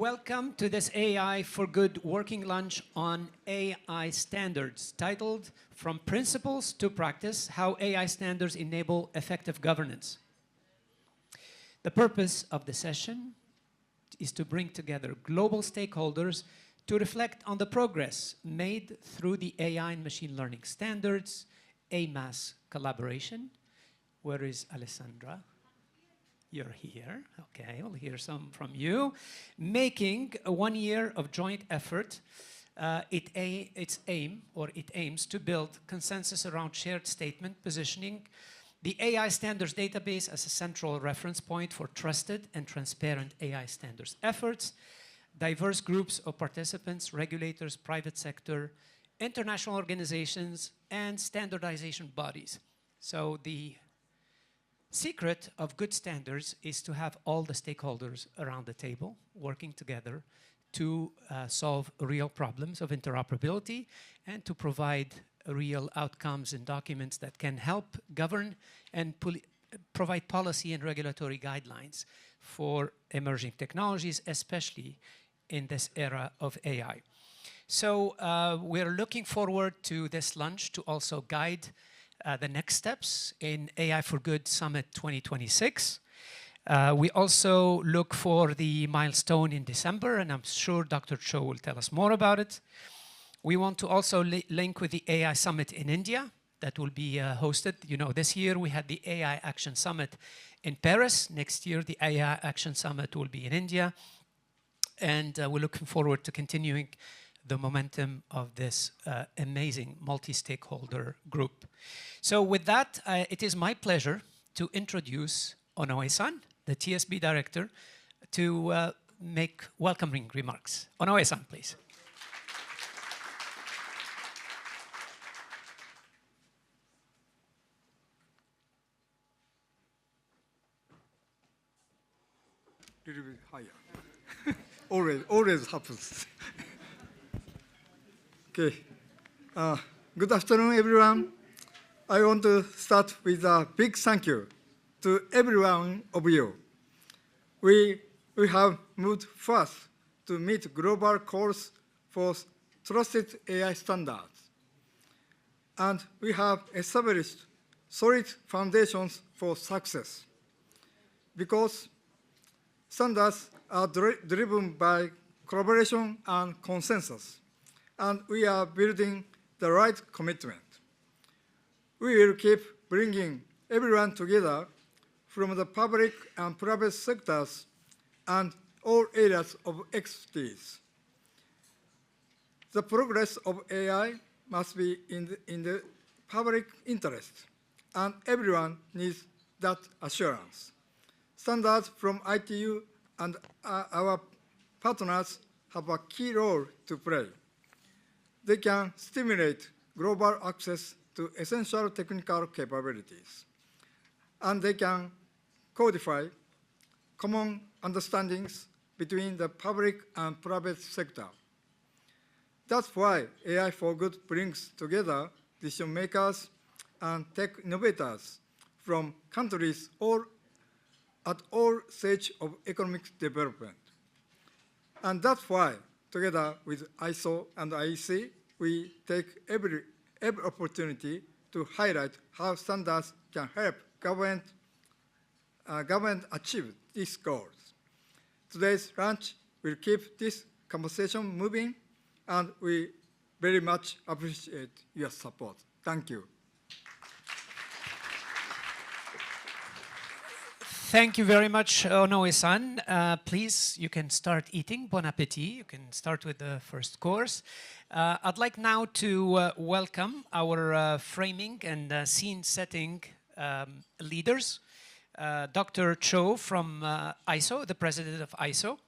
Welcome to this AI for Good working lunch on AI standards, titled From Principles to Practice, How AI Standards Enable Effective Governance. The purpose of the session is to bring together global stakeholders to reflect on the progress made through the AI and machine learning standards, AMAS collaboration. Where is Alessandra? You're here. Okay, we'll hear some from you. Making a 1 year of joint effort. It aims to build consensus around shared statement positioning the AI standards database as a central reference point for trusted and transparent AI standards efforts. Diverse groups of participants, regulators, private sector, international organizations, and standardization bodies. So the secret of good standards is to have all the stakeholders around the table working together to solve real problems of interoperability and to provide real outcomes and documents that can help govern and provide policy and regulatory guidelines for emerging technologies, especially in this era of AI. So we're looking forward to this lunch to also guide the next steps in AI for Good Summit 2026. We also look for the milestone in December, and I'm sure Dr. Cho will tell us more about it. We want to also link with the AI Summit in India that will be hosted. You know, this year we had the AI Action Summit in Paris. Next year, the AI Action Summit will be in India. And we're looking forward to continuing the momentum of this amazing multi-stakeholder group. So with that, it is my pleasure to introduce Onoe-san, the TSB director, to make welcoming remarks. Onoe-san, please. A little bit higher. always happens. Okay. Good afternoon, everyone. I want to start with a big thank you to every one of you. We have moved fast to meet global calls for trusted AI standards. And we have established solid foundations for success. Because standards are driven by collaboration and consensus, and we are building the right commitment. We will keep bringing everyone together from the public and private sectors and all areas of expertise. The progress of AI must be in the public interest, and everyone needs that assurance. Standards from ITU and our partners have a key role to play. They can stimulate global access to essential technical capabilities, and they can codify common understandings between the public and private sector. That's why AI for Good brings together decision makers and tech innovators from countries at all stages of economic development. And that's why, together with ISO and IEC, we take every opportunity to highlight how standards can help government achieve these goals. Today's lunch will keep this conversation moving, and we very much appreciate your support. Thank you. Thank you very much, Onoe-san. Please, you can start eating. Bon appétit. You can start with the first course. I'd like now to welcome our framing and scene-setting leaders. Dr. Cho from ISO, the president of ISO.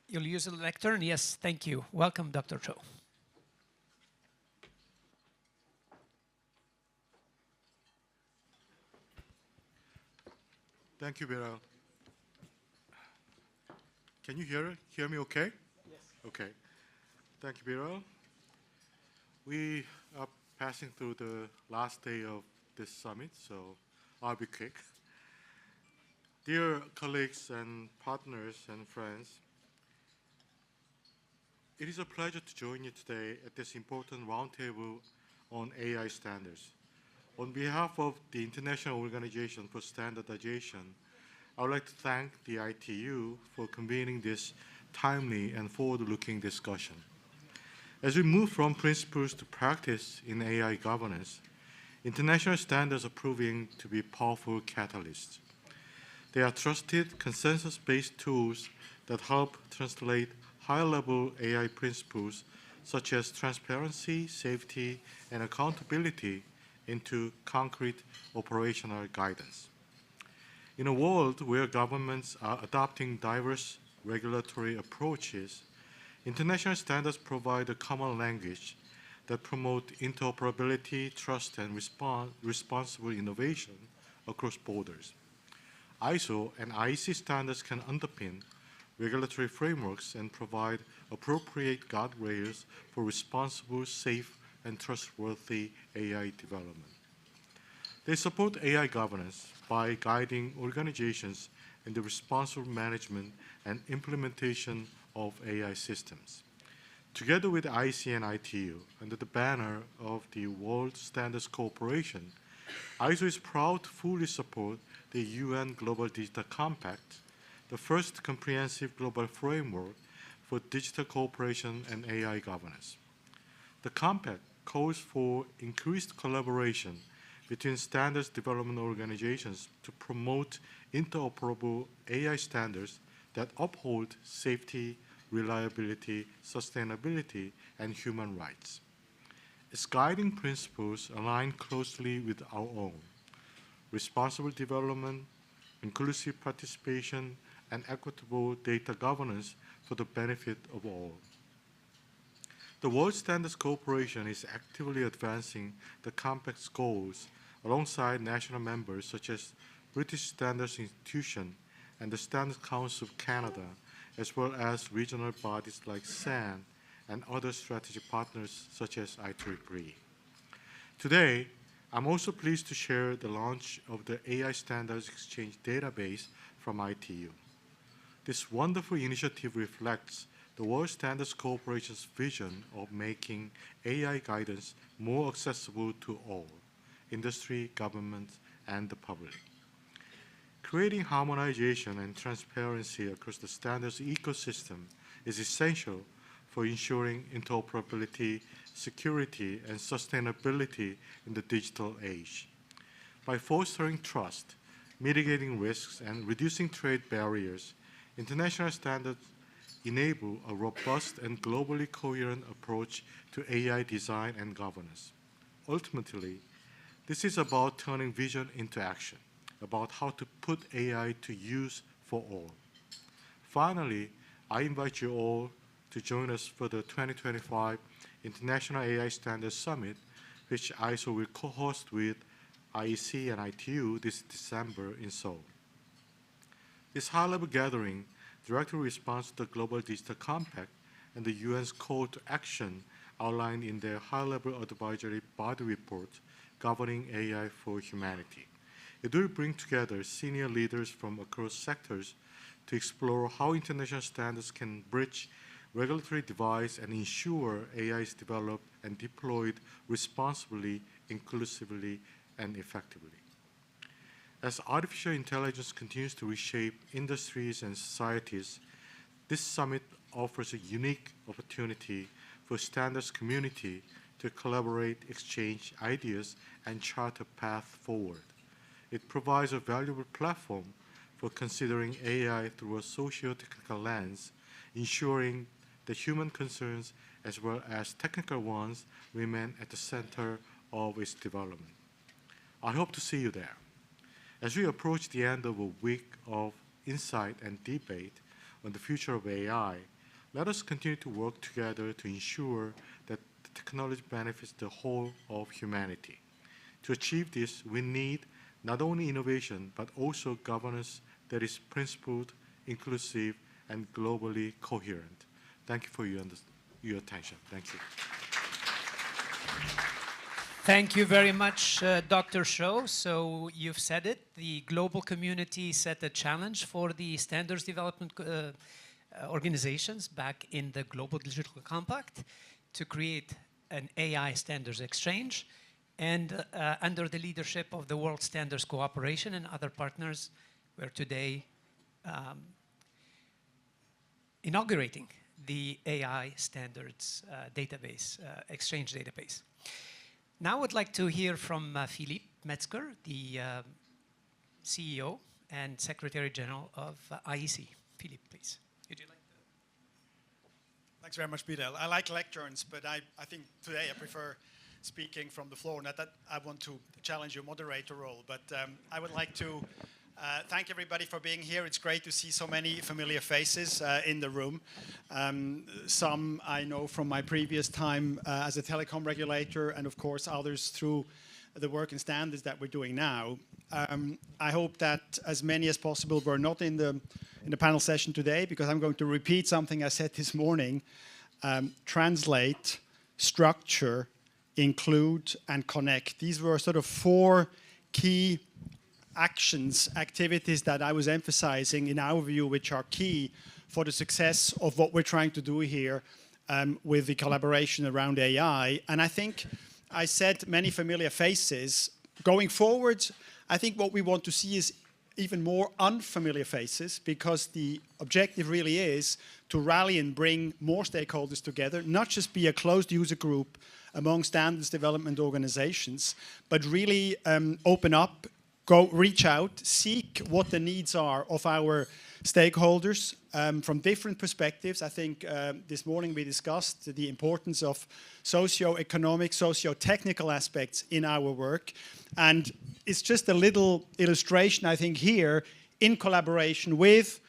You'll use the lectern? Yes, thank you. Welcome, Dr. Cho. Thank you, Biral. Can you hear me okay? Yes. Okay. Thank you, Biral. We are passing through the last day of this summit, so I'll be quick. Dear colleagues and partners and friends, it is a pleasure to join you today at this important roundtable on AI standards. On behalf of the International Organization for Standardization, I would like to thank the ITU for convening this timely and forward-looking discussion. As we move from principles to practice in AI governance, international standards are proving to be powerful catalysts. They are trusted, consensus-based tools that help translate high-level AI principles such as transparency, safety, and accountability into concrete operational guidance. In a world where governments are adopting diverse regulatory approaches, international standards provide a common language that promote interoperability, trust, and responsible innovation across borders. ISO and IEC standards can underpin regulatory frameworks and provide appropriate guardrails for responsible, safe, and trustworthy AI development. They support AI governance by guiding organizations in the responsible management and implementation of AI systems. Together with IEC and ITU, under the banner of the World Standards Cooperation, ISO is proud to fully support the UN Global Digital Compact, the first comprehensive global framework for digital cooperation and AI governance. The Compact calls for increased collaboration between standards development organizations to promote interoperable AI standards that uphold safety, reliability, sustainability, and human rights. Its guiding principles align closely with our own: responsible development, inclusive participation, and equitable data governance for the benefit of all. The World Standards Cooperation is actively advancing the Compact's goals alongside national members such as British Standards Institution and the Standards Council of Canada, as well as regional bodies like SAN and other strategic partners such as IEEE. Today, I'm also pleased to share the launch of the AI Standards Exchange Database from ITU. This wonderful initiative reflects the World Standards Corporation's vision of making AI guidance more accessible to all: industry, government, and the public. Creating harmonization and transparency across the standards ecosystem is essential for ensuring interoperability, security, and sustainability in the digital age. By fostering trust, mitigating risks, and reducing trade barriers, international standards enable a robust and globally coherent approach to AI design and governance. Ultimately, this is about turning vision into action, about how to put AI to use for all. Finally, I invite you all to join us for the 2025 International AI Standards Summit, which ISO will co-host with IEC and ITU this December in Seoul. This high-level gathering directly responds to the Global Digital Compact and the UN's call to action outlined in their high-level advisory body report governing AI for humanity. It will bring together senior leaders from across sectors to explore how international standards can bridge regulatory divides and ensure AI is developed and deployed responsibly, inclusively, and effectively. As artificial intelligence continues to reshape industries and societies, this summit offers a unique opportunity for standards community to collaborate, exchange ideas, and chart a path forward. It provides a valuable platform for considering AI through a socio-technical lens, ensuring that human concerns as well as technical ones remain at the center of its development. I hope to see you there. As we approach the end of a week of insight and debate on the future of AI, let us continue to work together to ensure that the technology benefits the whole of humanity. To achieve this, we need not only innovation, but also governance that is principled, inclusive, and globally coherent. Thank you for your attention. Thank you. Thank you very much, Dr. Shou. So you've said it, the global community set a challenge for the standards development organizations back in the Global Digital Compact to create an AI standards exchange. And under the leadership of the World Standards Cooperation and other partners, we're today inaugurating the AI standards database, exchange database. Now I'd like to hear from Philippe Metzger, the CEO and Secretary General of IEC. Philippe, please. Would you like to? Thanks very much, Peter. I like lecterns, but I think today I prefer speaking from the floor. Not that I want to challenge your moderator role, but I would like to thank everybody for being here. It's great to see so many familiar faces in the room. Some I know from my previous time as a telecom regulator, and of course others through the work and standards that we're doing now. I hope that as many as possible were not in the panel session today, because I'm going to repeat something I said this morning. Translate, structure, include, and connect. These were sort of 4 key actions, activities that I was emphasizing in our view, which are key for the success of what we're trying to do here with the collaboration around AI. And I think I said many familiar faces. Going forward, I think what we want to see is even more unfamiliar faces, because the objective really is to rally and bring more stakeholders together, not just be a closed user group among standards development organizations, but really open up, reach out, seek what the needs are of our stakeholders from different perspectives. I think this morning we discussed the importance of socio-economic, socio-technical aspects in our work. And it's just a little illustration, I think, here in collaboration with,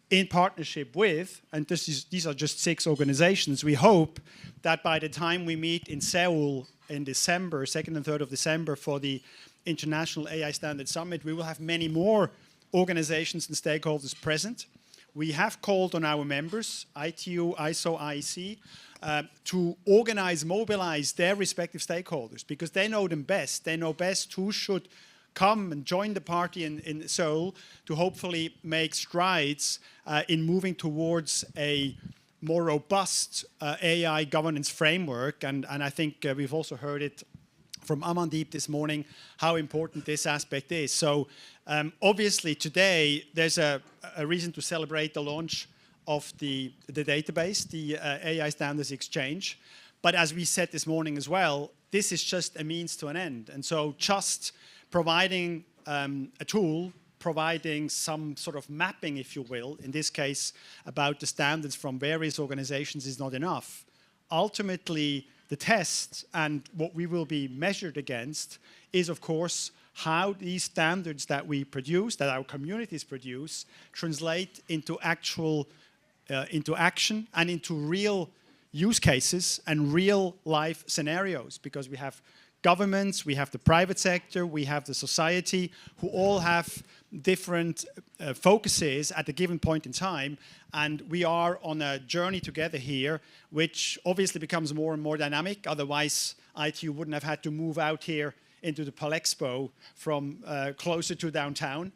in partnership with, and these are just 6 organizations. We hope that by the time we meet in Seoul in December, 2nd and 3rd of December for the International AI Standards Summit, we will have many more organizations and stakeholders present. We have called on our members, ITU, ISO, IEC, to organize, mobilize their respective stakeholders, because they know them best. They know best who should come and join the party in Seoul to hopefully make strides in moving towards a more robust AI governance framework. And I think we've also heard it from Amandeep this morning, how important this aspect is. So obviously today there's a reason to celebrate the launch of the database, the AI Standards Exchange. But as we said this morning as well, this is just a means to an end. And so just providing a tool, providing some sort of mapping, if you will, in this case about the standards from various organizations is not enough. Ultimately, the test and what we will be measured against is, of course, how these standards that we produce, that our communities produce, translate into into action and into real use cases and real life scenarios. Because we have governments, we have the private sector, we have the society, who all have different focuses at a given point in time. And we are on a journey together here, which obviously becomes more and more dynamic. Otherwise, ITU wouldn't have had to move out here into the Palexpo from closer to downtown.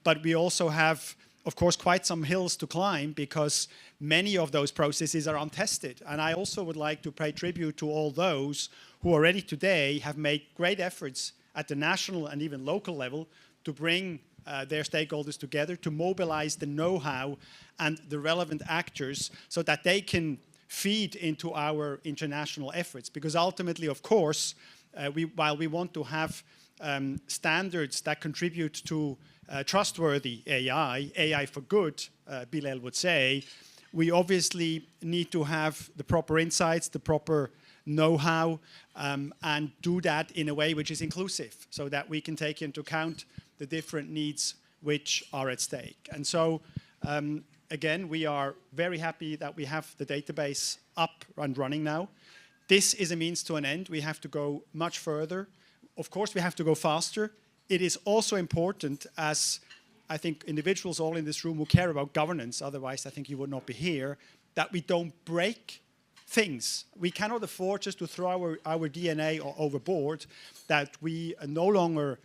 But we also have, of course, quite some hills to climb, because many of those processes are untested. And I also would like to pay tribute to all those who already today have made great efforts at the national and even local level to bring their stakeholders together, to mobilize the know-how and the relevant actors so that they can feed into our international efforts. Because ultimately, of course, while we want to have standards that contribute to trustworthy AI for good, Bilal would say, we obviously need to have the proper insights, the proper know-how, and do that in a way which is inclusive, so that we can take into account the different needs which are at stake. And so, again, we are very happy that we have the database up and running now. This is a means to an end. We have to go much further. Of course, we have to go faster. It is also important, as I think individuals all in this room who care about governance, otherwise I think you would not be here, that we don't break things. We cannot afford just to throw our DNA overboard, that we no longer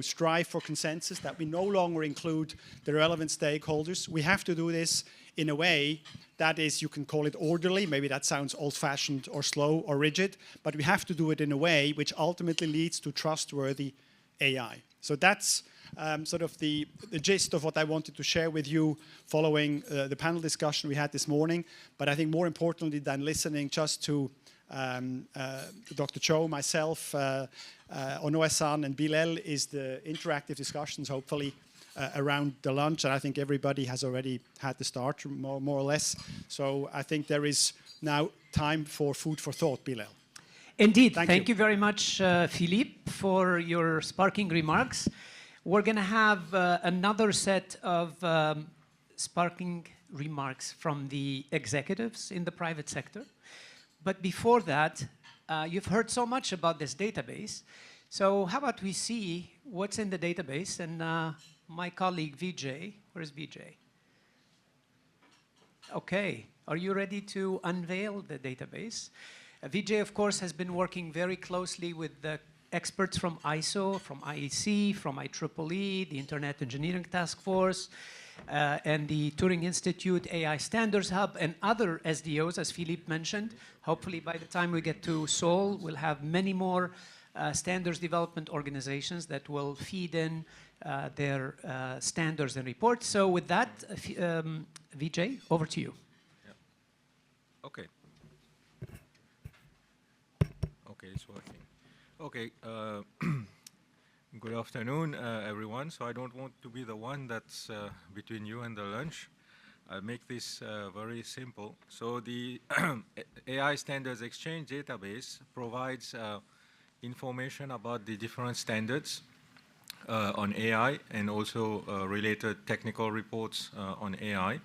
strive for consensus, that we no longer include the relevant stakeholders. We have to do this in a way that is, you can call it orderly, maybe that sounds old-fashioned or slow or rigid, but we have to do it in a way which ultimately leads to trustworthy AI. So that's sort of the gist of what I wanted to share with you following the panel discussion we had this morning. But I think more importantly than listening just to Dr. Cho, myself, Onoe-san and Bilal is the interactive discussions, hopefully, around the lunch. And I think everybody has already had the start, more or less. So I think there is now time for food for thought, Bilal. Indeed. Thank you very much, Philippe, for your sparking remarks. We're going to have another set of sparking remarks from the executives in the private sector. But before that, you've heard so much about this database. So how about we see what's in the database? And my colleague Vijay, where's Vijay? Okay, are you ready to unveil the database? Vijay, of course, has been working very closely with the experts from ISO, from IEC, from IEEE, the Internet Engineering Task Force, and the Turing Institute AI Standards Hub, and other SDOs, as Philippe mentioned. Hopefully, by the time we get to Seoul, we'll have many more standards development organizations that will feed in their standards and reports. So with that, Vijay, over to you. Yeah. Okay. Okay, it's working. Okay, good afternoon, everyone. So I don't want to be the one that's between you and the lunch. I'll make this very simple. So the AI Standards Exchange database provides information about the different standards on AI and also related technical reports on AI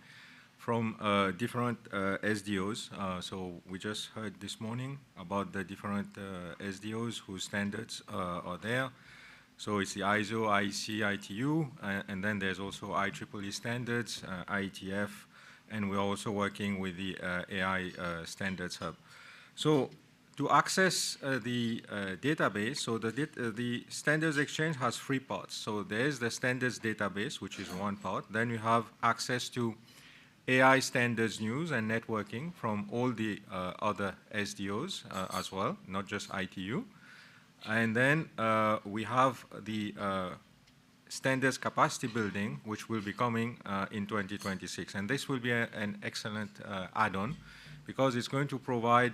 from different SDOs. So we just heard this morning about the different SDOs whose standards are there. So it's the ISO, IEC, ITU, and then there's also IEEE standards, IETF, and we're also working with the AI Standards Hub. So to access the database, so the Standards Exchange has three parts. So there's the standards database, which is one part. Then you have access to AI standards news and networking from all the other SDOs as well, not just ITU. And then we have the standards capacity building, which will be coming in 2026. And this will be an excellent add-on because it's going to provide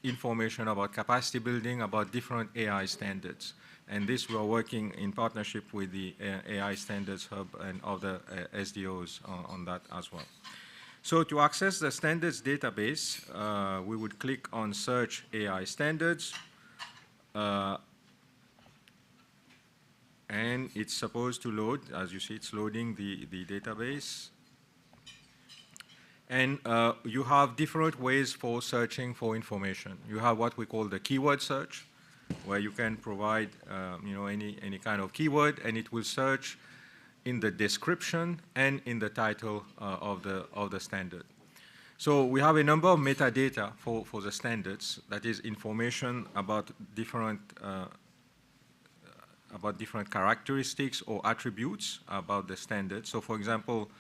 information about capacity building, about different AI standards. And this we are working in partnership with the AI Standards Hub and other SDOs on that as well. So to access the standards database, we would click on Search AI Standards. And it's supposed to load. As you see, it's loading the database. And you have different ways for searching for information. You have what we call the keyword search, where you can provide any kind of keyword, and it will search in the description and in the title of the standard. So we have a number of metadata for the standards, that is information about different characteristics or attributes about the standard. So for example,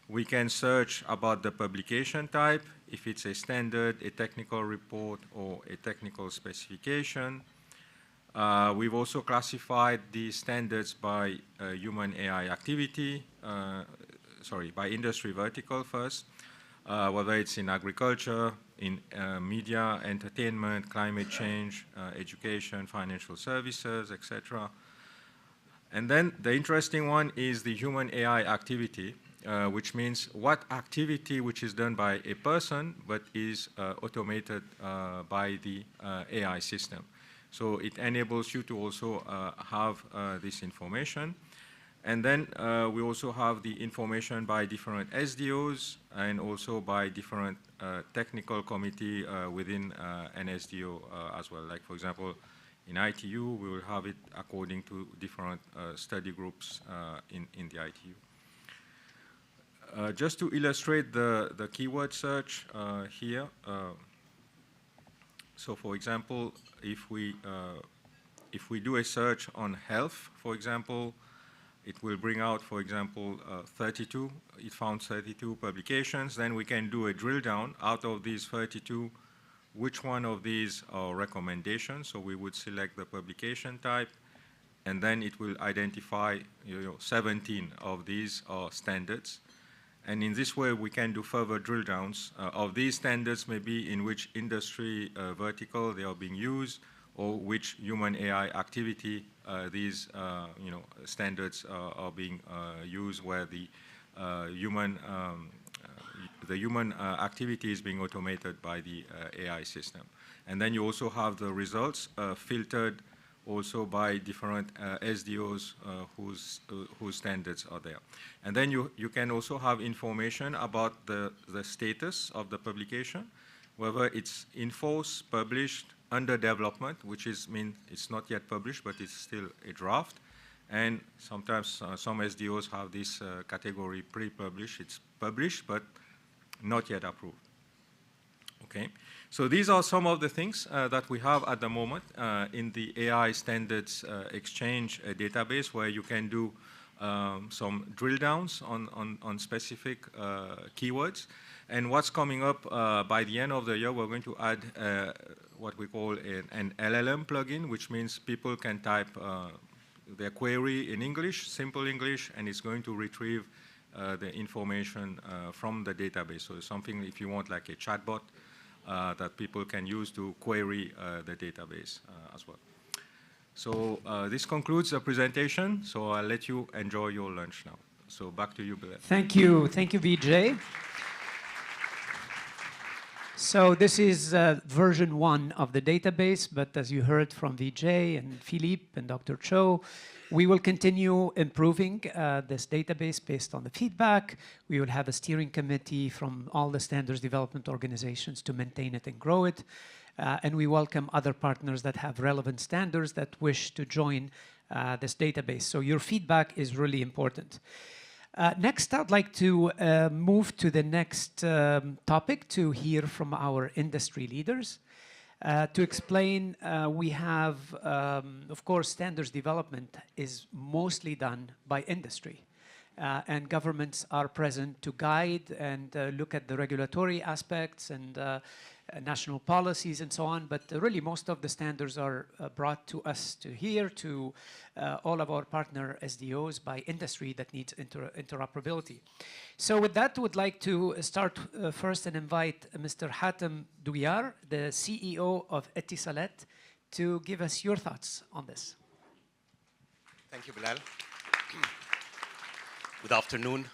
we can search about the publication type, if it's a standard, a technical report, or a technical specification. We've also classified the standards by human AI activity, by industry vertical first, whether it's in agriculture, in media, entertainment, climate change, education, financial services, etc. And then the interesting one is the human AI activity, which means what activity which is done by a person but is automated by the AI system. So it enables you to also have this information. And then we also have the information by different SDOs and also by different technical committee within an SDO as well. Like, for example, in ITU, we will have it according to different study groups in the ITU. Just to illustrate the keyword search here, so for example, if we do a search on health, for example, it will bring out, for example, 32. It found 32 publications. Then we can do a drill down out of these 32. Which one of these are recommendations? So we would select the publication type, and then it will identify 17 of these are standards. And in this way, we can do further drill downs of these standards, maybe in which industry vertical they are being used, or which human AI activity these standards are being used, where the human activity is being automated by the AI system. And then you also have the results filtered also by different SDOs whose standards are there. And then you can also have information about the status of the publication, whether it's in force, published, under development, which means it's not yet published, but it's still a draft. And sometimes some SDOs have this category pre-published. It's published, but not yet approved. Okay, so these are some of the things that we have at the moment in the AI Standards Exchange database, where you can do some drill downs on specific keywords. And what's coming up by the end of the year, we're going to add what we call an LLM plugin, which means people can type their query in English, simple English, and it's going to retrieve the information from the database. So it's something, if you want, like a chatbot that people can use to query the database as well. So this concludes the presentation. So I'll let you enjoy your lunch now. So back to you, Bilal. Thank you, Vijay. So this is version 1 of the database, but as you heard from Vijay and Philippe and Dr. Cho, we will continue improving this database based on the feedback. We will have a steering committee from all the standards development organizations to maintain it and grow it. And we welcome other partners that have relevant standards that wish to join this database. So your feedback is really important. Next, I'd like to move to the next topic to hear from our industry leaders. To explain, we have, of course, standards development is mostly done by industry. And governments are present to guide and look at the regulatory aspects and national policies and so on. But really, most of the standards are brought to us to here, to all of our partner SDOs by industry that needs interoperability. So with that, would like to start first and invite Mr. Hatem Douyar, the CEO of Etisalat, to give us your thoughts on this. Thank you, Bilal. Good afternoon.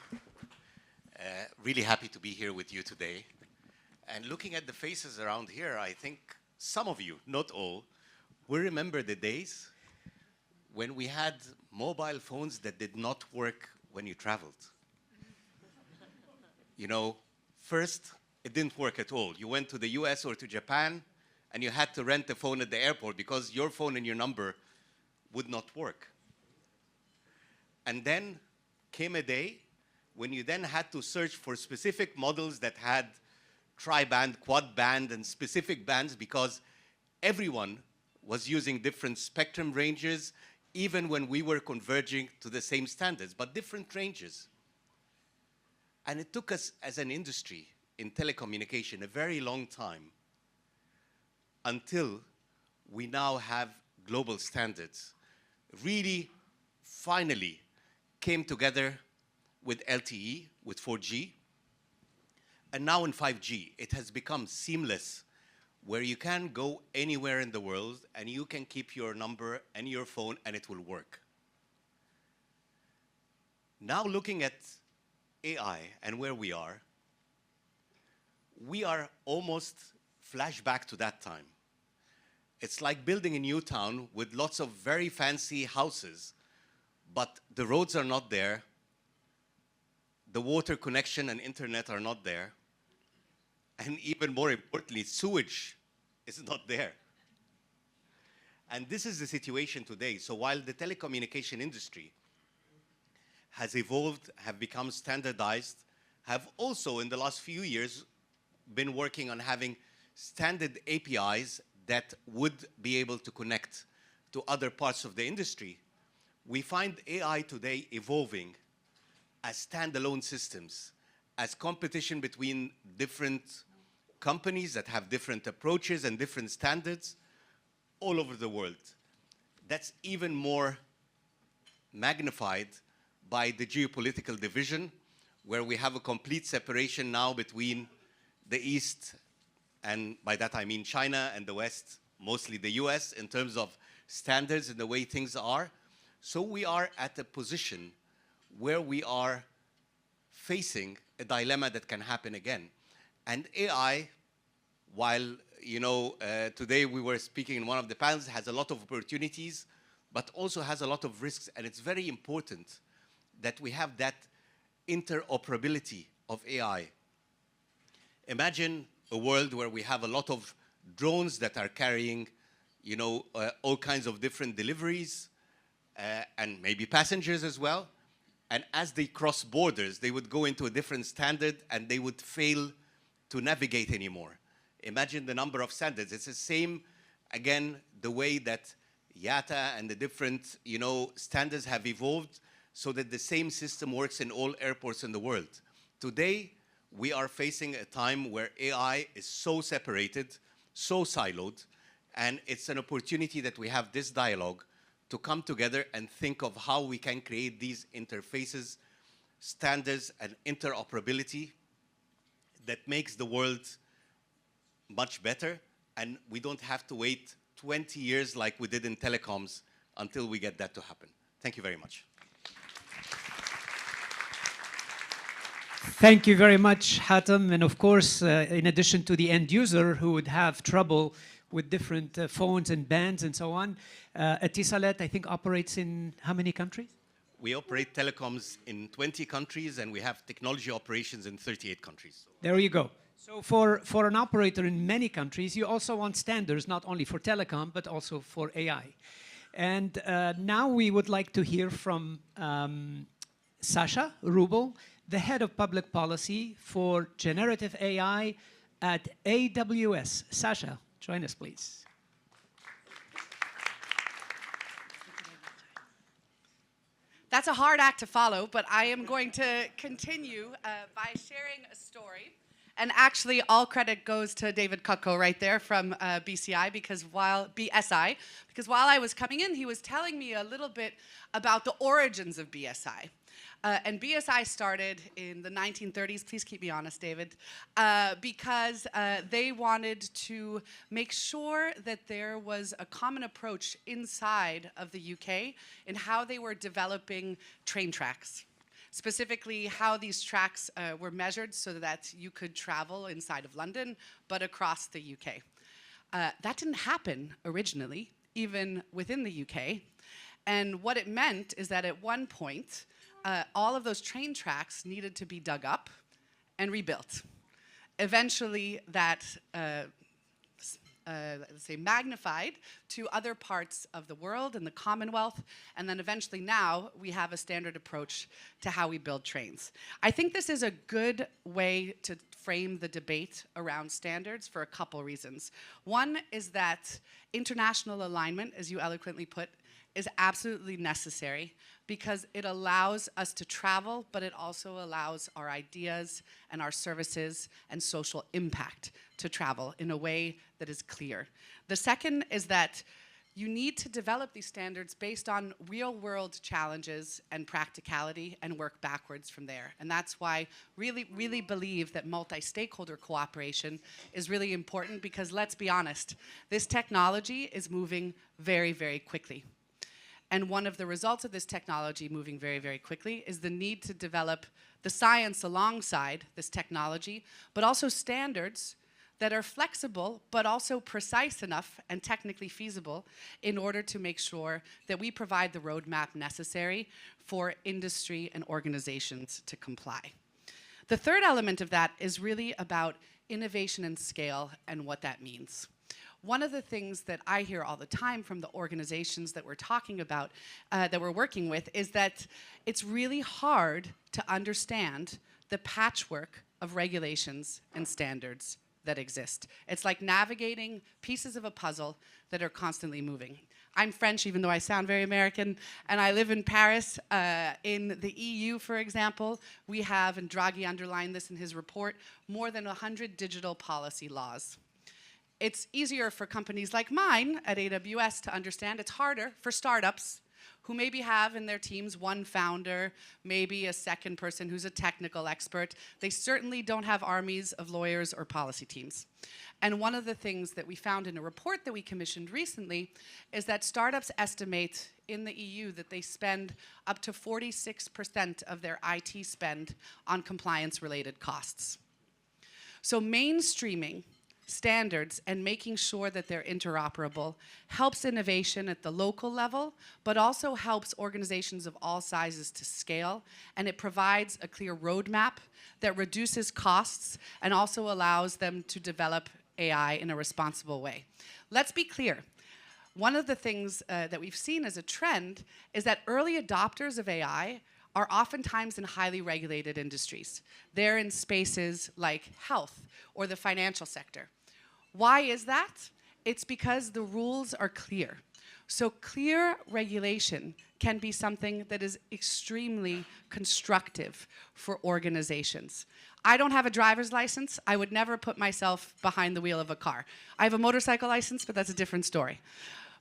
Really happy to be here with you today. And looking at the faces around here, I think some of you, not all, will remember the days when we had mobile phones that did not work when you traveled. You know, first, it didn't work at all. You went to the US or to Japan, and you had to rent a phone at the airport because your phone and your number would not work. And then came a day when you then had to search for specific models that had tri-band, quad-band, and specific bands because everyone was using different spectrum ranges, even when we were converging to the same standards, but different ranges. And it took us as an industry in telecommunication a very long time until we now have global standards. Really, finally, came together with LTE, with 4G, and now in 5G, it has become seamless, where you can go anywhere in the world and you can keep your number and your phone and it will work. Now looking at AI and where we are almost flashback to that time. It's like building a new town with lots of very fancy houses, but the roads are not there, the water connection and internet are not there, and even more importantly, sewage is not there. And this is the situation today. So while the telecommunication industry has evolved, have become standardized, have also, in the last few years, been working on having standard APIs that would be able to connect to other parts of the industry. We find AI today evolving as standalone systems, as competition between different companies that have different approaches and different standards all over the world. That's even more magnified by the geopolitical division, where we have a complete separation now between the East, and by that I mean China, and the West, mostly the US, in terms of standards and the way things are. So we are at a position where we are facing a dilemma that can happen again. And AI, while today we were speaking in one of the panels, has a lot of opportunities, but also has a lot of risks. And it's very important that we have that interoperability of AI. Imagine a world where we have a lot of drones that are carrying, all kinds of different deliveries, and maybe passengers as well. And as they cross borders, they would go into a different standard and they would fail to navigate anymore. Imagine the number of standards. It's the same, again, the way that IATA and the different, standards have evolved so that the same system works in all airports in the world. Today, we are facing a time where AI is so separated, so siloed, and it's an opportunity that we have this dialogue to come together and think of how we can create these interfaces, standards, and interoperability that makes the world much better, and we don't have to wait 20 years like we did in telecoms until we get that to happen. Thank you very much. Thank you very much, Hatem. And of course, in addition to the end user who would have trouble with different phones and bands and so on, Etisalat, I think, operates in how many countries? We operate telecoms in 20 countries, and we have technology operations in 38 countries. There you go. So for an operator in many countries, you also want standards, not only for telecom, but also for AI. And now we would like to hear from Sasha Rubel, the head of public policy for generative AI at AWS. Sasha, join us, please. That's a hard act to follow, but I am going to continue by sharing a story. And actually, all credit goes to David Kutko right there from BSI, because while I was coming in, he was telling me a little bit about the origins of BSI. And BSI started in the 1930s, please keep me honest, David, because they wanted to make sure that there was a common approach inside of the UK in how they were developing train tracks. Specifically, how these tracks were measured so that you could travel inside of London, but across the UK. That didn't happen originally, even within the UK. And what it meant is that at one point, all of those train tracks needed to be dug up and rebuilt. Eventually, that let's say, magnified to other parts of the world and the Commonwealth, and then eventually now we have a standard approach to how we build trains. I think this is a good way to frame the debate around standards for a couple reasons. One is that international alignment, as you eloquently put, is absolutely necessary because it allows us to travel, but it also allows our ideas and our services and social impact to travel in a way that is clear. The second is that you need to develop these standards based on real-world challenges and practicality and work backwards from there. And that's why I really believe that multi-stakeholder cooperation is really important because, let's be honest, this technology is moving very, very quickly. And one of the results of this technology moving very, very quickly is the need to develop the science alongside this technology, but also standards that are flexible, but also precise enough and technically feasible in order to make sure that we provide the roadmap necessary for industry and organizations to comply. The third element of that is really about innovation and scale and what that means. One of the things that I hear all the time from the organizations that we're talking about, that we're working with, is that it's really hard to understand the patchwork of regulations and standards that exist. It's like navigating pieces of a puzzle that are constantly moving. I'm French, even though I sound very American, and I live in Paris. In the EU, for example, we have, and Draghi underlined this in his report, more than 100 digital policy laws. It's easier for companies like mine at AWS to understand. It's harder for startups who maybe have in their teams one founder, maybe a second person who's a technical expert. They certainly don't have armies of lawyers or policy teams. And one of the things that we found in a report that we commissioned recently is that startups estimate in the EU that they spend up to 46% of their IT spend on compliance-related costs. So mainstreaming standards and making sure that they're interoperable helps innovation at the local level, but also helps organizations of all sizes to scale, and it provides a clear roadmap that reduces costs and also allows them to develop AI in a responsible way. Let's be clear. One of the things that we've seen as a trend is that early adopters of AI are oftentimes in highly regulated industries. They're in spaces like health or the financial sector. Why is that? It's because the rules are clear. So clear regulation can be something that is extremely constructive for organizations. I don't have a driver's license. I would never put myself behind the wheel of a car. I have a motorcycle license, but that's a different story.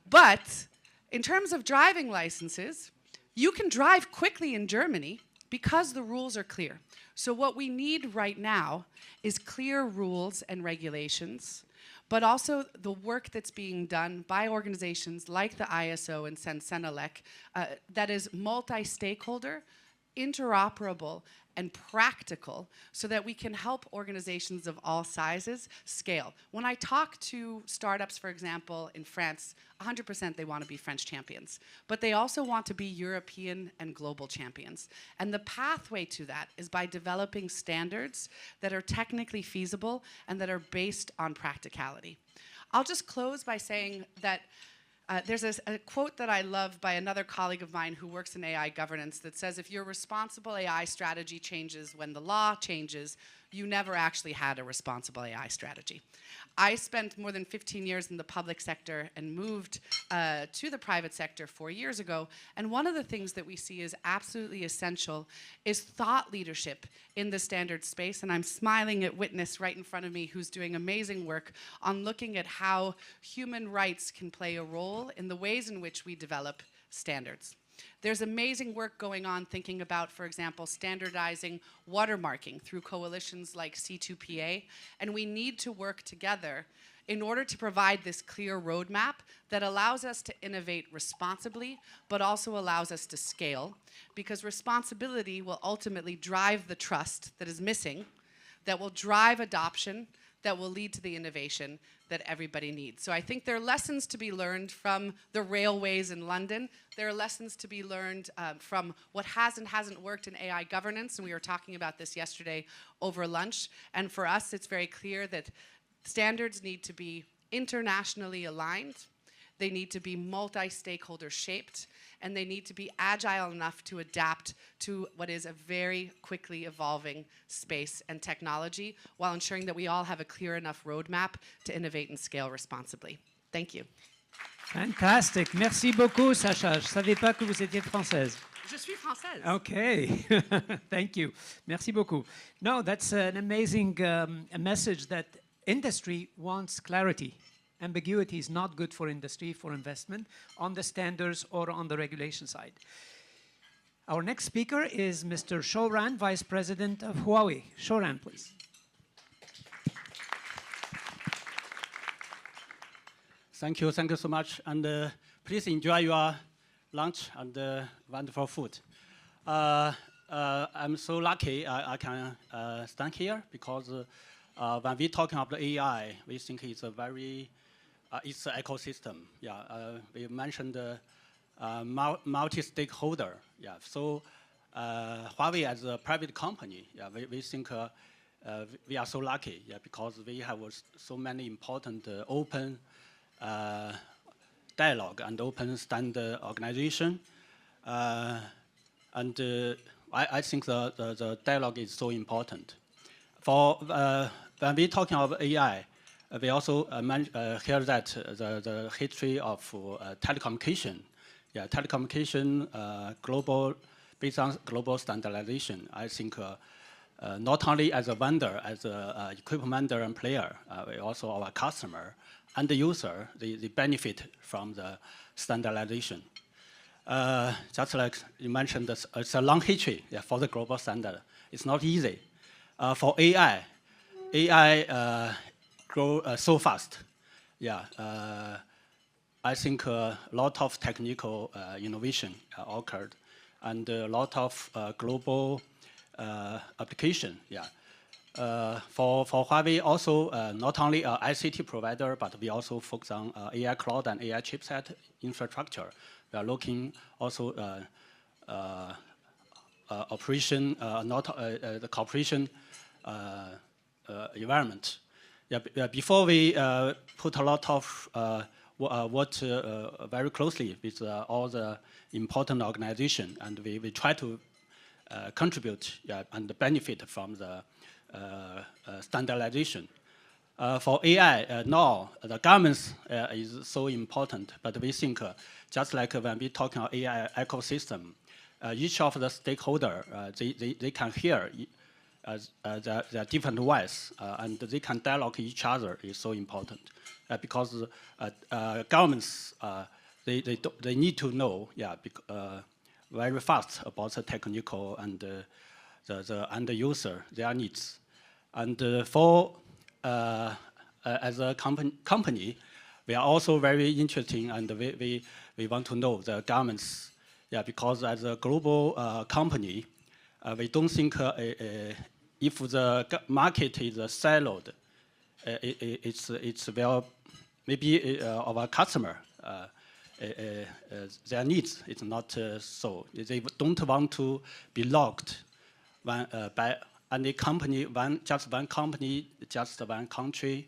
But in terms of driving licenses, you can drive quickly in Germany because the rules are clear. So what we need right now is clear rules and regulations, but also the work that's being done by organizations like the ISO and Senelec that is multi-stakeholder, interoperable, and practical so that we can help organizations of all sizes scale. When I talk to startups, for example, in France, 100% they want to be French champions, but they also want to be European and global champions. And the pathway to that is by developing standards that are technically feasible and that are based on practicality. I'll just close by saying that there's a quote that I love by another colleague of mine who works in AI governance that says, if your responsible AI strategy changes when the law changes, you never actually had a responsible AI strategy. I spent more than 15 years in the public sector and moved to the private sector 4 years ago. And one of the things that we see is absolutely essential is thought leadership in the standard space. And I'm smiling at Witness right in front of me, who's doing amazing work on looking at how human rights can play a role in the ways in which we develop standards. There's amazing work going on thinking about, for example, standardizing watermarking through coalitions like C2PA, and we need to work together in order to provide this clear roadmap that allows us to innovate responsibly, but also allows us to scale, because responsibility will ultimately drive the trust that is missing, that will drive adoption, that will lead to the innovation that everybody needs. So I think there are lessons to be learned from the railways in London. There are lessons to be learned from what has and hasn't worked in AI governance, and we were talking about this yesterday over lunch. And for us, it's very clear that standards need to be internationally aligned, they need to be multi-stakeholder shaped, and they need to be agile enough to adapt to what is a very quickly evolving space and technology, while ensuring that we all have a clear enough roadmap to innovate and scale responsibly. Thank you. Fantastic. Merci beaucoup, Sacha. Je ne savais pas que vous étiez française. Je suis française. Okay. Thank you. Merci beaucoup. No, that's an amazing a message that industry wants clarity. Ambiguity is not good for industry, for investment, on the standards or on the regulation side. Our next speaker is Mr. Shouran, Vice President of Huawei. Shouran, please. Thank you so much. And please enjoy your lunch and wonderful food. I'm so lucky I can stand here because when we're talking about AI, we think it's a very it's an ecosystem. Yeah, we mentioned multi-stakeholder. Yeah, so Huawei as a private company, yeah, we think we are so lucky. Yeah, because we have so many important open dialogue and open standard organization, and I think the dialogue is so important. For when we're talking about AI, we also hear that the history of telecommunication, telecommunication based on global standardization. I think not only as a vendor, as a equipment vendor and player, we also our customer and the user, they benefit from the standardization. Just like you mentioned, it's a long history for the global standard. It's not easy. For AI grow so fast. I think a lot of technical innovation occurred, and a lot of global application. For Huawei, also not only an ICT provider, but we also focus on AI cloud and AI chipset infrastructure. We are looking also operation, not the cooperation environment. Before we put a lot of work very closely with all the important organizations, and we try to contribute and benefit from the standardization. For AI, now the governments is so important, but we think just like when we talk about AI ecosystem, each of the stakeholder, they can hear the different voice, and they can dialogue with each other is so important. Because governments, they need to know, very fast about the technical and the end user, their needs. And for as a company, we are also very interesting, and we want to know the governments, because as a global company, we don't think if the market is siloed, it's well, maybe our customer, their needs is not so. They don't want to be locked by any company, just one company, just one country.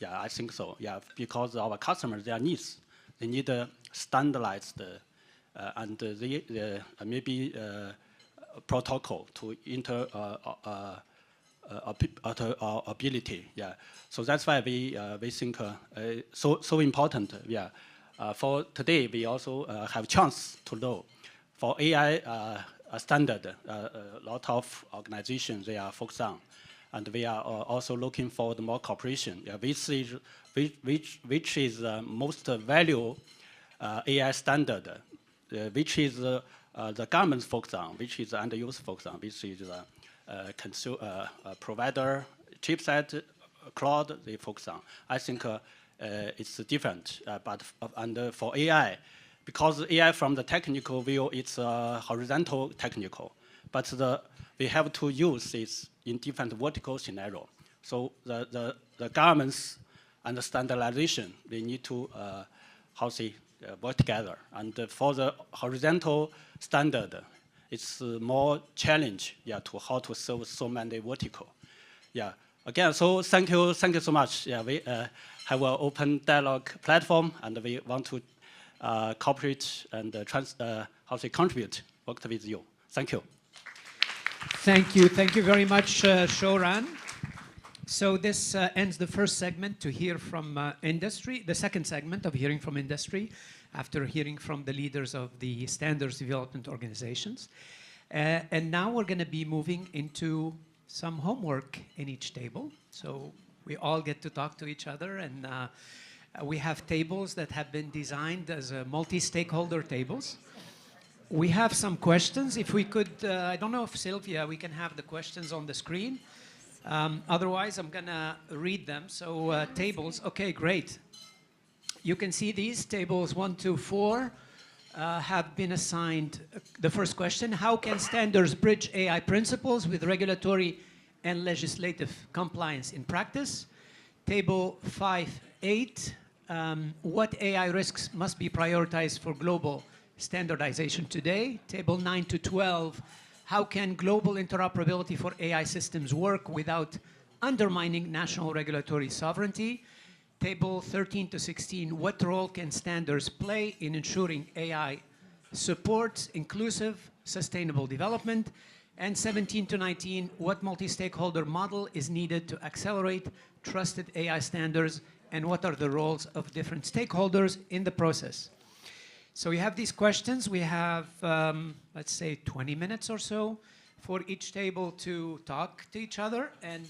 I think so. Because our customers, their needs, they need a standardized and maybe protocol to interoperability. So that's why we think so important. For today, we also have chance to know for AI standard. A lot of organizations they are focused on, and we are also looking for the more cooperation. Which is most value AI standard, which is the government focus on, which is the end user focus on, which is provider, chipset, cloud they focus on. I think it's different, but for AI, because AI from the technical view, it's horizontal technical, but we have to use this in different vertical scenario. So the governments and the standardization, they need to work together. And for the horizontal standard, it's more challenge, to how to serve so many vertical. Again, so thank you so much. We have an open dialogue platform, and we want to cooperate and contribute, work with you. Thank you. Thank you very much, Shouran. So this ends the first segment to hear from industry, the second segment of hearing from industry, after hearing from the leaders of the standards development organizations. And now we're going to be moving into some homework in each table. So we all get to talk to each other, and we have tables that have been designed as multi-stakeholder tables. We have some questions. If we could, I don't know if Sylvia, we can have the questions on the screen. Otherwise, I'm going to read them. So tables, okay, great. You can see these tables 1, 2, 4 have been assigned. The first question, how can standards bridge AI principles with regulatory and legislative compliance in practice? Table 5, 8, what AI risks must be prioritized for global standardization today? Table 9 to 12, how can global interoperability for AI systems work without undermining national regulatory sovereignty? Table 13 to 16, what role can standards play in ensuring AI supports inclusive, sustainable development? And 17 to 19, what multi-stakeholder model is needed to accelerate trusted AI standards, and what are the roles of different stakeholders in the process? So we have these questions. We have, let's say, 20 minutes or so for each table to talk to each other and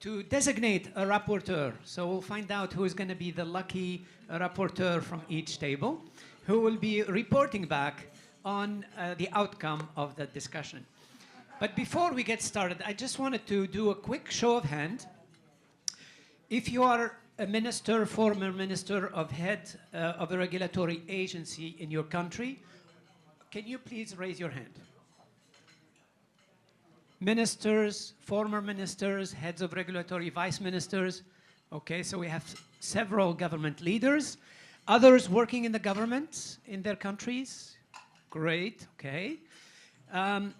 to designate a rapporteur. So we'll find out who is going to be the lucky rapporteur from each table, who will be reporting back on the outcome of the discussion. But before we get started, I just wanted to do a quick show of hand. If you are a minister, former minister, of head of a regulatory agency in your country, can you please raise your hand? Ministers, former ministers, heads of regulatory, vice ministers. Okay, so we have several government leaders. Others working in the government in their countries. Great, okay.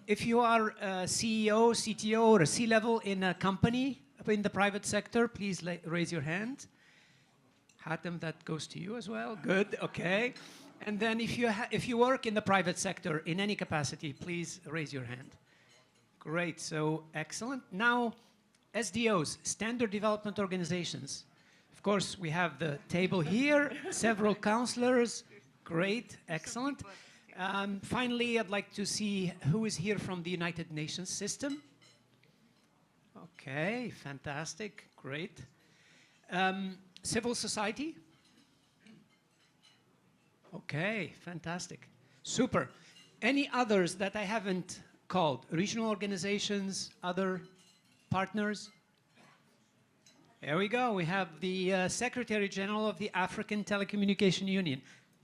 If you are a CEO, CTO, or a C-level in a company in the private sector, please raise your hand. Hatem, that goes to you as well. Good, okay. And then if you work in the private sector in any capacity, please raise your hand. Great, so excellent. Now, SDOs, Standard Development Organizations. Of course, we have the table here, several counselors. Great, excellent. Finally, I'd like to see who is here from the United Nations system. Okay, fantastic, great. Civil society? Okay, fantastic, super. Any others that I haven't called? Regional organizations, other partners? There we go, we have the Secretary General of the African Telecommunication Union.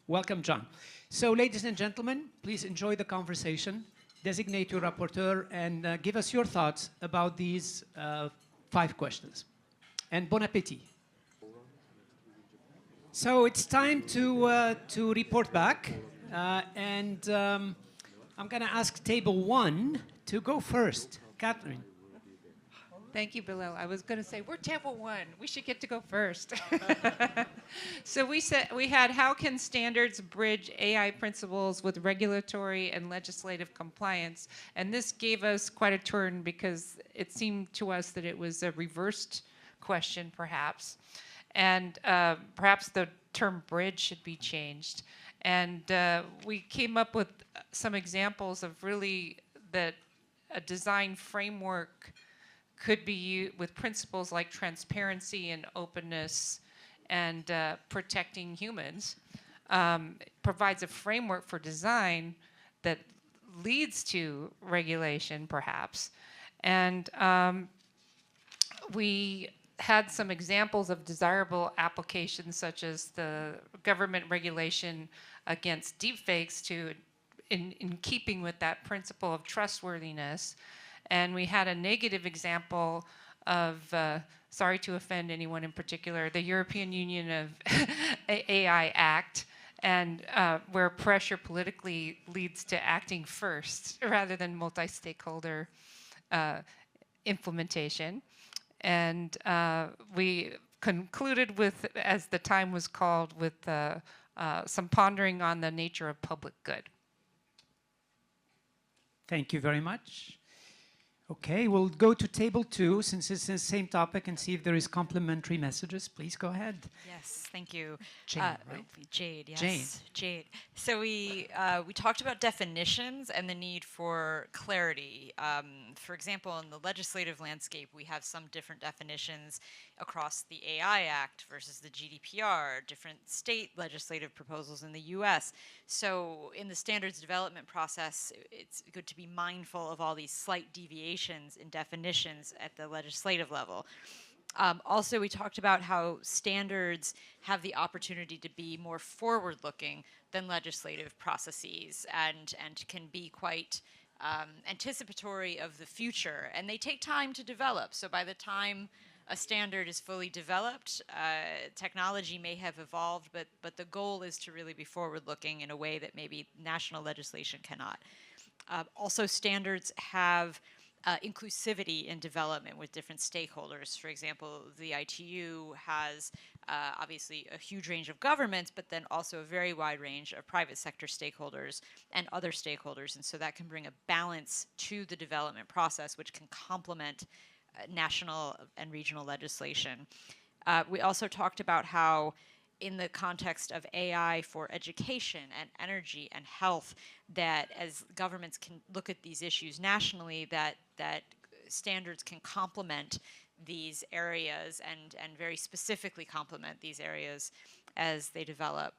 Welcome, John. So, ladies and gentlemen, please enjoy the conversation, designate your rapporteur, and give us your thoughts about these 5 questions. And bon appétit. So it's time to report back, and I'm going to ask table 1 to go first. Catherine. Thank you, Bilal. I was going to say, we're table 1. We should get to go first. So we had how can standards bridge AI principles with regulatory and legislative compliance? And this gave us quite a turn because it seemed to us that it was a reversed question, perhaps. And perhaps the term bridge should be changed. And we came up with some examples of really that a design framework could be used with principles like transparency and openness and protecting humans. Provides a framework for design that leads to regulation, perhaps. And we had some examples of desirable applications, such as the government regulation against deepfakes in keeping with that principle of trustworthiness. And we had a negative example of, sorry to offend anyone in particular, the European Union of AI Act, and where pressure politically leads to acting first rather than multi-stakeholder implementation. And we concluded with, as the time was called, with some pondering on the nature of public good. Thank you very much. Okay, we'll go to table 2, since it's the same topic, and see if there is complementary messages. Please go ahead. Yes, thank you. Jane, right? Jade, yes. Jane. Jade. So we talked about definitions and the need for clarity. For example, in the legislative landscape, we have some different definitions across the AI Act versus the GDPR, different state legislative proposals in the US. So in the standards development process, it's good to be mindful of all these slight deviations in definitions at the legislative level. Also, we talked about how standards have the opportunity to be more forward-looking than legislative processes and can be quite anticipatory of the future. And they take time to develop. So by the time a standard is fully developed, technology may have evolved, but the goal is to really be forward-looking in a way that maybe national legislation cannot. Also, standards have inclusivity in development with different stakeholders. For example, the ITU has obviously a huge range of governments, but then also a very wide range of private sector stakeholders and other stakeholders. And so that can bring a balance to the development process, which can complement national and regional legislation. We also talked about how in the context of AI for education and energy and health, that as governments can look at these issues nationally, that standards can complement these areas and very specifically complement these areas as they develop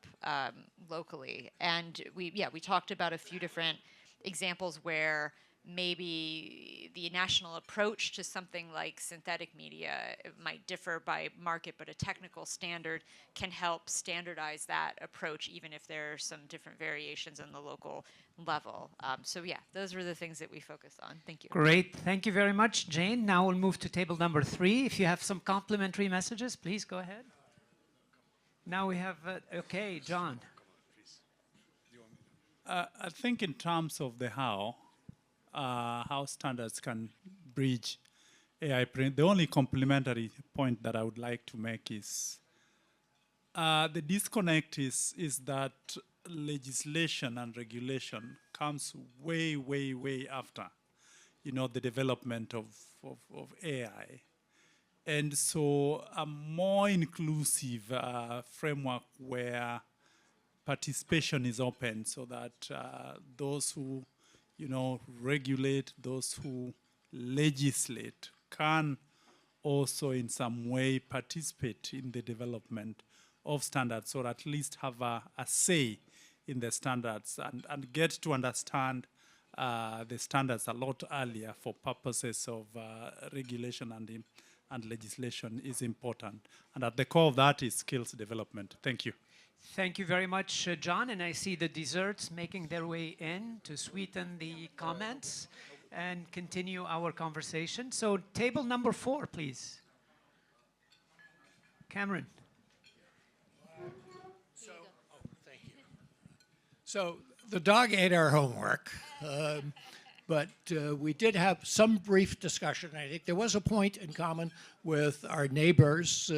locally. And we talked about a few different examples where maybe the national approach to something like synthetic media might differ by market, but a technical standard can help standardize that approach, even if there are some different variations on the local level. So yeah, those were the things that we focused on. Thank you. Great. Thank you very much, Jane. Now we'll move to table number 3. If you have some complimentary messages, please go ahead. Now we have, okay, John. I think in terms of the how standards can bridge AI print, the only complementary point that I would like to make is the disconnect is that legislation and regulation comes way, way, way after, the development of AI. And so a more inclusive framework where participation is open so that those who regulate, those who legislate can also in some way participate in the development of standards, or at least have a say in the standards and get to understand the standards a lot earlier for purposes of regulation and legislation is important. And at the core of that is skills development. Thank you. Thank you very much, John. And I see the desserts making their way in to sweeten the comments and continue our conversation. So table number 4, please. Cameron. Thank you. So the dog ate our homework, but we did have some brief discussion. I think there was a point in common with our neighbors.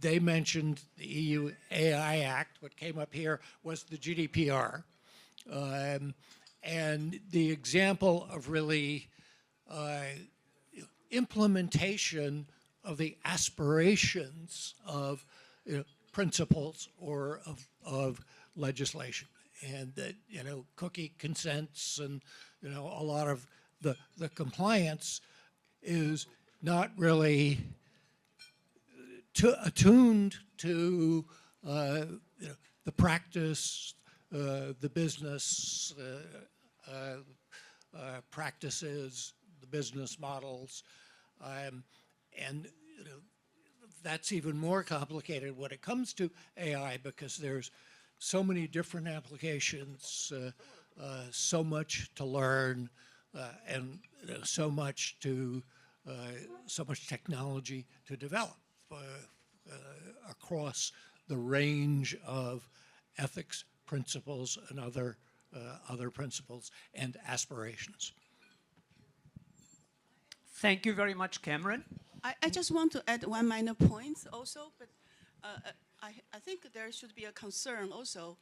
They mentioned the EU AI Act. What came up here was the GDPR. And the example of really implementation of the aspirations of principles or of legislation. And that, cookie consents and, a lot of the compliance is not really attuned to the practice, the business practices, the business models, and that's even more complicated when it comes to AI because there's so many different applications, so much to learn, and so much technology to develop across the range of ethics principles and other principles and aspirations. Thank you very much, Cameron. I just want to add one minor point also, but I think there should be a concern also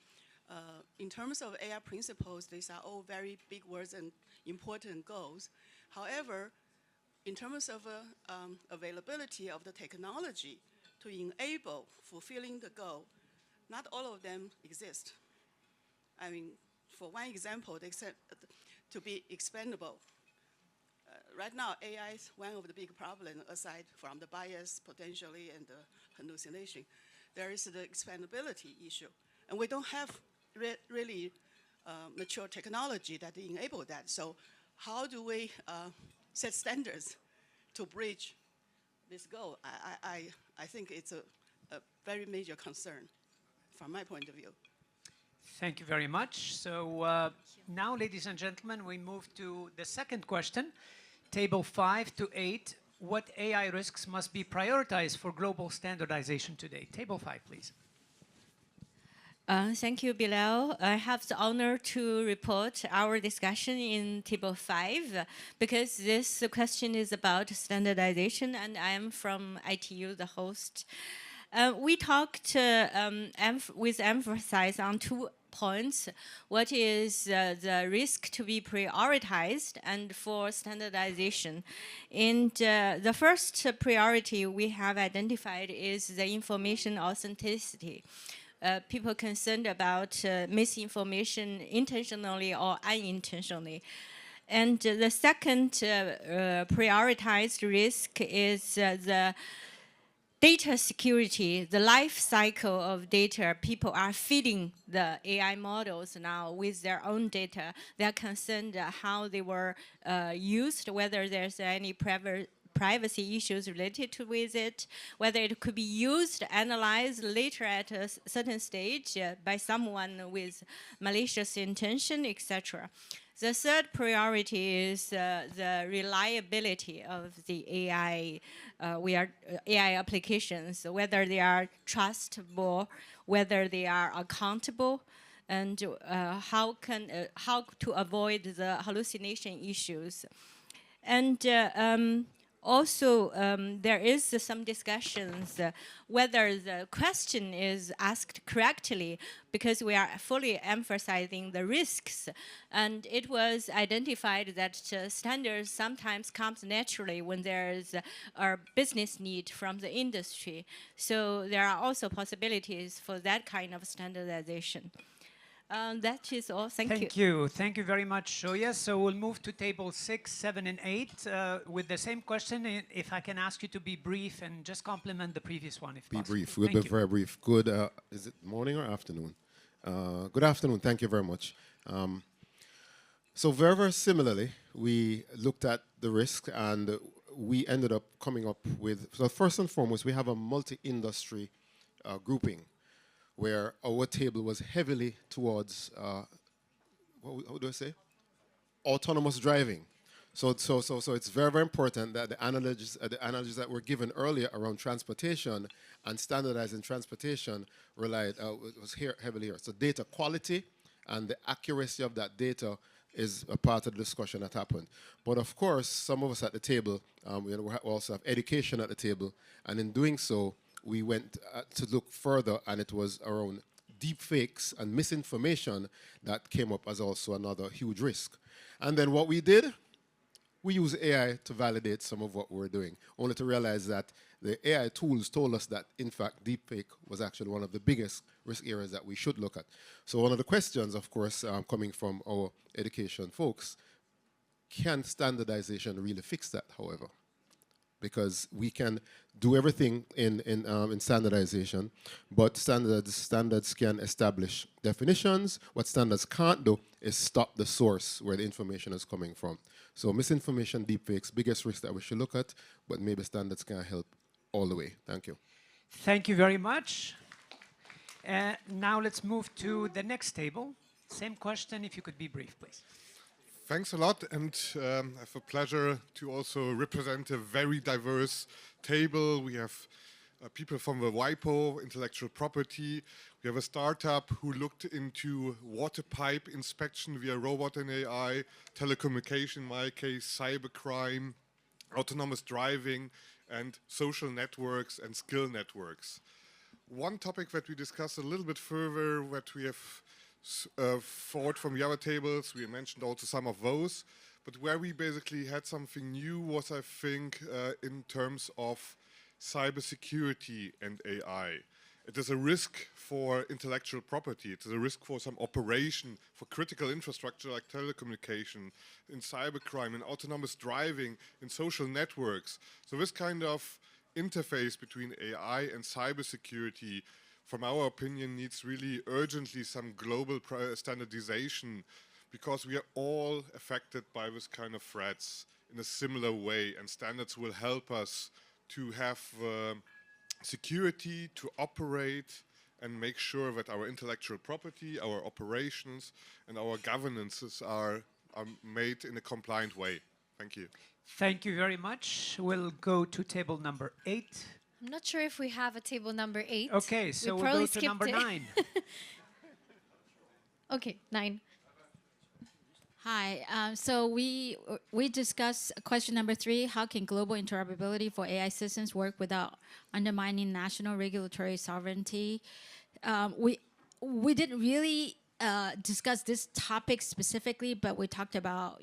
in terms of AI principles. These are all very big words and important goals. However, in terms of availability of the technology to enable fulfilling the goal, not all of them exist. I mean, for one example, they said to be expandable. Right now, AI is one of the big problems, aside from the bias potentially and the hallucination. There is the expandability issue. And we don't have really mature technology that enable that. So how do we set standards to bridge this goal? I think it's a very major concern from my point of view. Thank you very much. So now, ladies and gentlemen, we move to the second question. Table 5 to 8, what AI risks must be prioritized for global standardization today? Table 5, please. Thank you, Bilal. I have the honor to report our discussion in Table 5 because this question is about standardization, and I am from ITU, the host. We talked with emphasis on 2 points. What is the risk to be prioritized and for standardization? And the first priority we have identified is the information authenticity. People concerned about misinformation intentionally or unintentionally. And the second prioritized risk is the data security, the life cycle of data. People are feeding the AI models now with their own data. They are concerned how they were used, whether there's any privacy issues related to with it, whether it could be used, analyzed later at a certain stage by someone with malicious intention, etc. The third priority is the reliability of the AI AI applications, whether they are trustable, whether they are accountable, and how to avoid the hallucination issues. And also, there is some discussions whether the question is asked correctly, because we are fully emphasizing the risks. And it was identified that standards sometimes comes naturally when there is a business need from the industry. So there are also possibilities for that kind of standardization. That is all. Thank you. Thank you. Thank you very much, Shoya. So we'll move to table 6, 7, and 8 with the same question. If I can ask you to be brief and just complement the previous one, if possible. Be brief. We'll be very brief. Good. Is it morning or afternoon? Good afternoon. Thank you very much. So very, very similarly, we looked at the risk and we ended up coming up with, so first and foremost, we have a multi-industry grouping where our table was heavily towards, how do I say? Autonomous driving. So it's very, very important that the analogies that were given earlier around transportation and standardizing transportation was here heavily here. So data quality and the accuracy of that data is a part of the discussion that happened. But of course, some of us at the table, we also have education at the table, and in doing so, we went to look further, and it was around deep fakes and misinformation that came up as also another huge risk. And then what we did, we used AI to validate some of what we were doing, only to realize that the AI tools told us that, in fact, deepfake was actually one of the biggest risk areas that we should look at. So one of the questions, of course, coming from our education folks, can standardization really fix that, however? Because we can do everything in standardization, but standards can establish definitions. What standards can't do is stop the source where the information is coming from. So misinformation, deepfakes, biggest risk that we should look at, but maybe standards can help all the way. Thank you. Thank you very much. Now let's move to the next table. Same question, if you could be brief, please. Thanks a lot, and I have a pleasure to also represent a very diverse table. We have people from the WIPO, intellectual property. We have a startup who looked into water pipe inspection via robot and AI, telecommunication, in my case, cybercrime, autonomous driving, and social networks and skill networks. One topic that we discussed a little bit further, that we have forward from the other tables, we mentioned also some of those, but where we basically had something new was, I think, in terms of cybersecurity and AI. It is a risk for intellectual property. It is a risk for some operation, for critical infrastructure like telecommunication, in cybercrime, in autonomous driving, in social networks. So this kind of interface between AI and cybersecurity, from our opinion, needs really urgently some global standardization, because we are all affected by this kind of threats in a similar way, and standards will help us to have security, to operate and make sure that our intellectual property, our operations and our governances are made in a compliant way. Thank you. Thank you very much. We'll go to table number 8. I'm not sure if we have a table number 8. Okay, so we'll go to number 9. Okay, 9. Hi. So we discussed question number 3. How can global interoperability for AI systems work without undermining national regulatory sovereignty? We didn't really discuss this topic specifically, but we talked about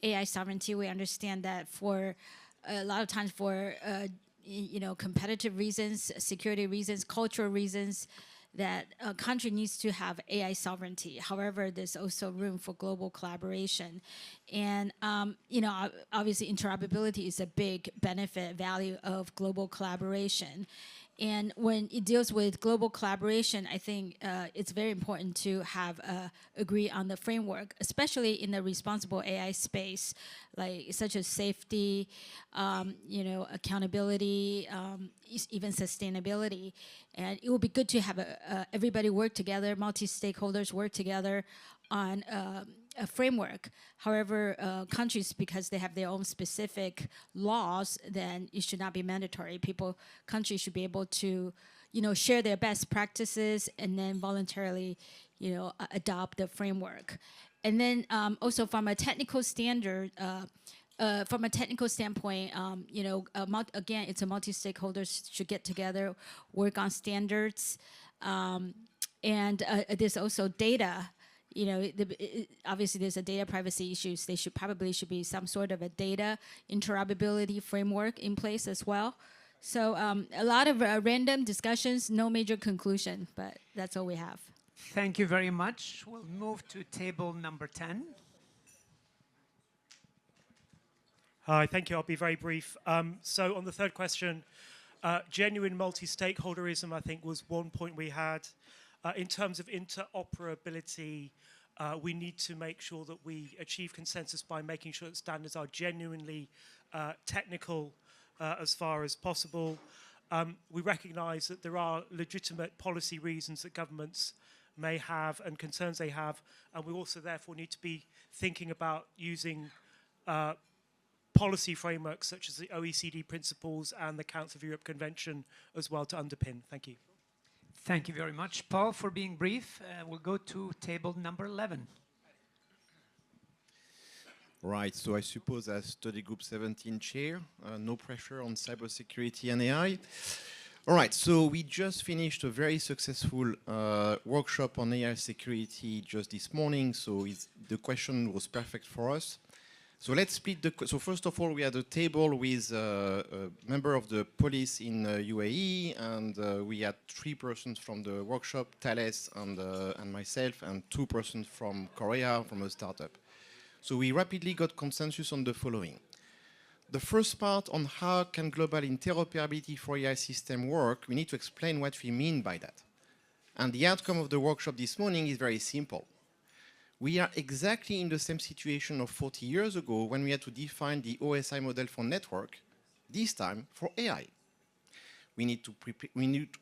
AI sovereignty. We understand that for a lot of times for competitive reasons, security reasons, cultural reasons, that a country needs to have AI sovereignty. However, there's also room for global collaboration. And, obviously interoperability is a big benefit value of global collaboration. And when it deals with global collaboration, I think it's very important to have agree on the framework, especially in the responsible AI space, such as safety, accountability, even sustainability. And it would be good to have everybody work together, multi-stakeholders work together on a framework. However, countries, because they have their own specific laws, then it should not be mandatory. Countries should be able to, share their best practices and then voluntarily, adopt the framework. And then also from a technical standard, from a technical standpoint, again, it's a multi-stakeholders should get together, work on standards, and there's also data. Obviously there's a data privacy issues. They should be some sort of a data interoperability framework in place as well. So a lot of random discussions, no major conclusion, but that's all we have. Thank you very much. We'll move to table number 10. Hi, thank you. I'll be very brief. So on the third question, genuine multi-stakeholderism, I think, was one point we had. In terms of interoperability, we need to make sure that we achieve consensus by making sure that standards are genuinely technical as far as possible. We recognize that there are legitimate policy reasons that governments may have and concerns they have, and we also therefore need to be thinking about using policy frameworks such as the OECD principles and the Council of Europe Convention as well to underpin. Thank you. Thank you very much, Paul, for being brief. We'll go to table number 11. Right, so I suppose as Study Group 17 chair, no pressure on cybersecurity and AI. All right, so we just finished a very successful workshop on AI security just this morning, so the question was perfect for us. So let's split so first of all, we had a table with a member of the police in UAE, and we had 3 persons from the workshop, Thales and myself, and 2 persons from Korea, from a startup. So we rapidly got consensus on the following. The first part on how can global interoperability for AI system work, we need to explain what we mean by that. And the outcome of the workshop this morning is very simple. We are exactly in the same situation of 40 years ago when we had to define the OSI model for network, this time for AI. We need to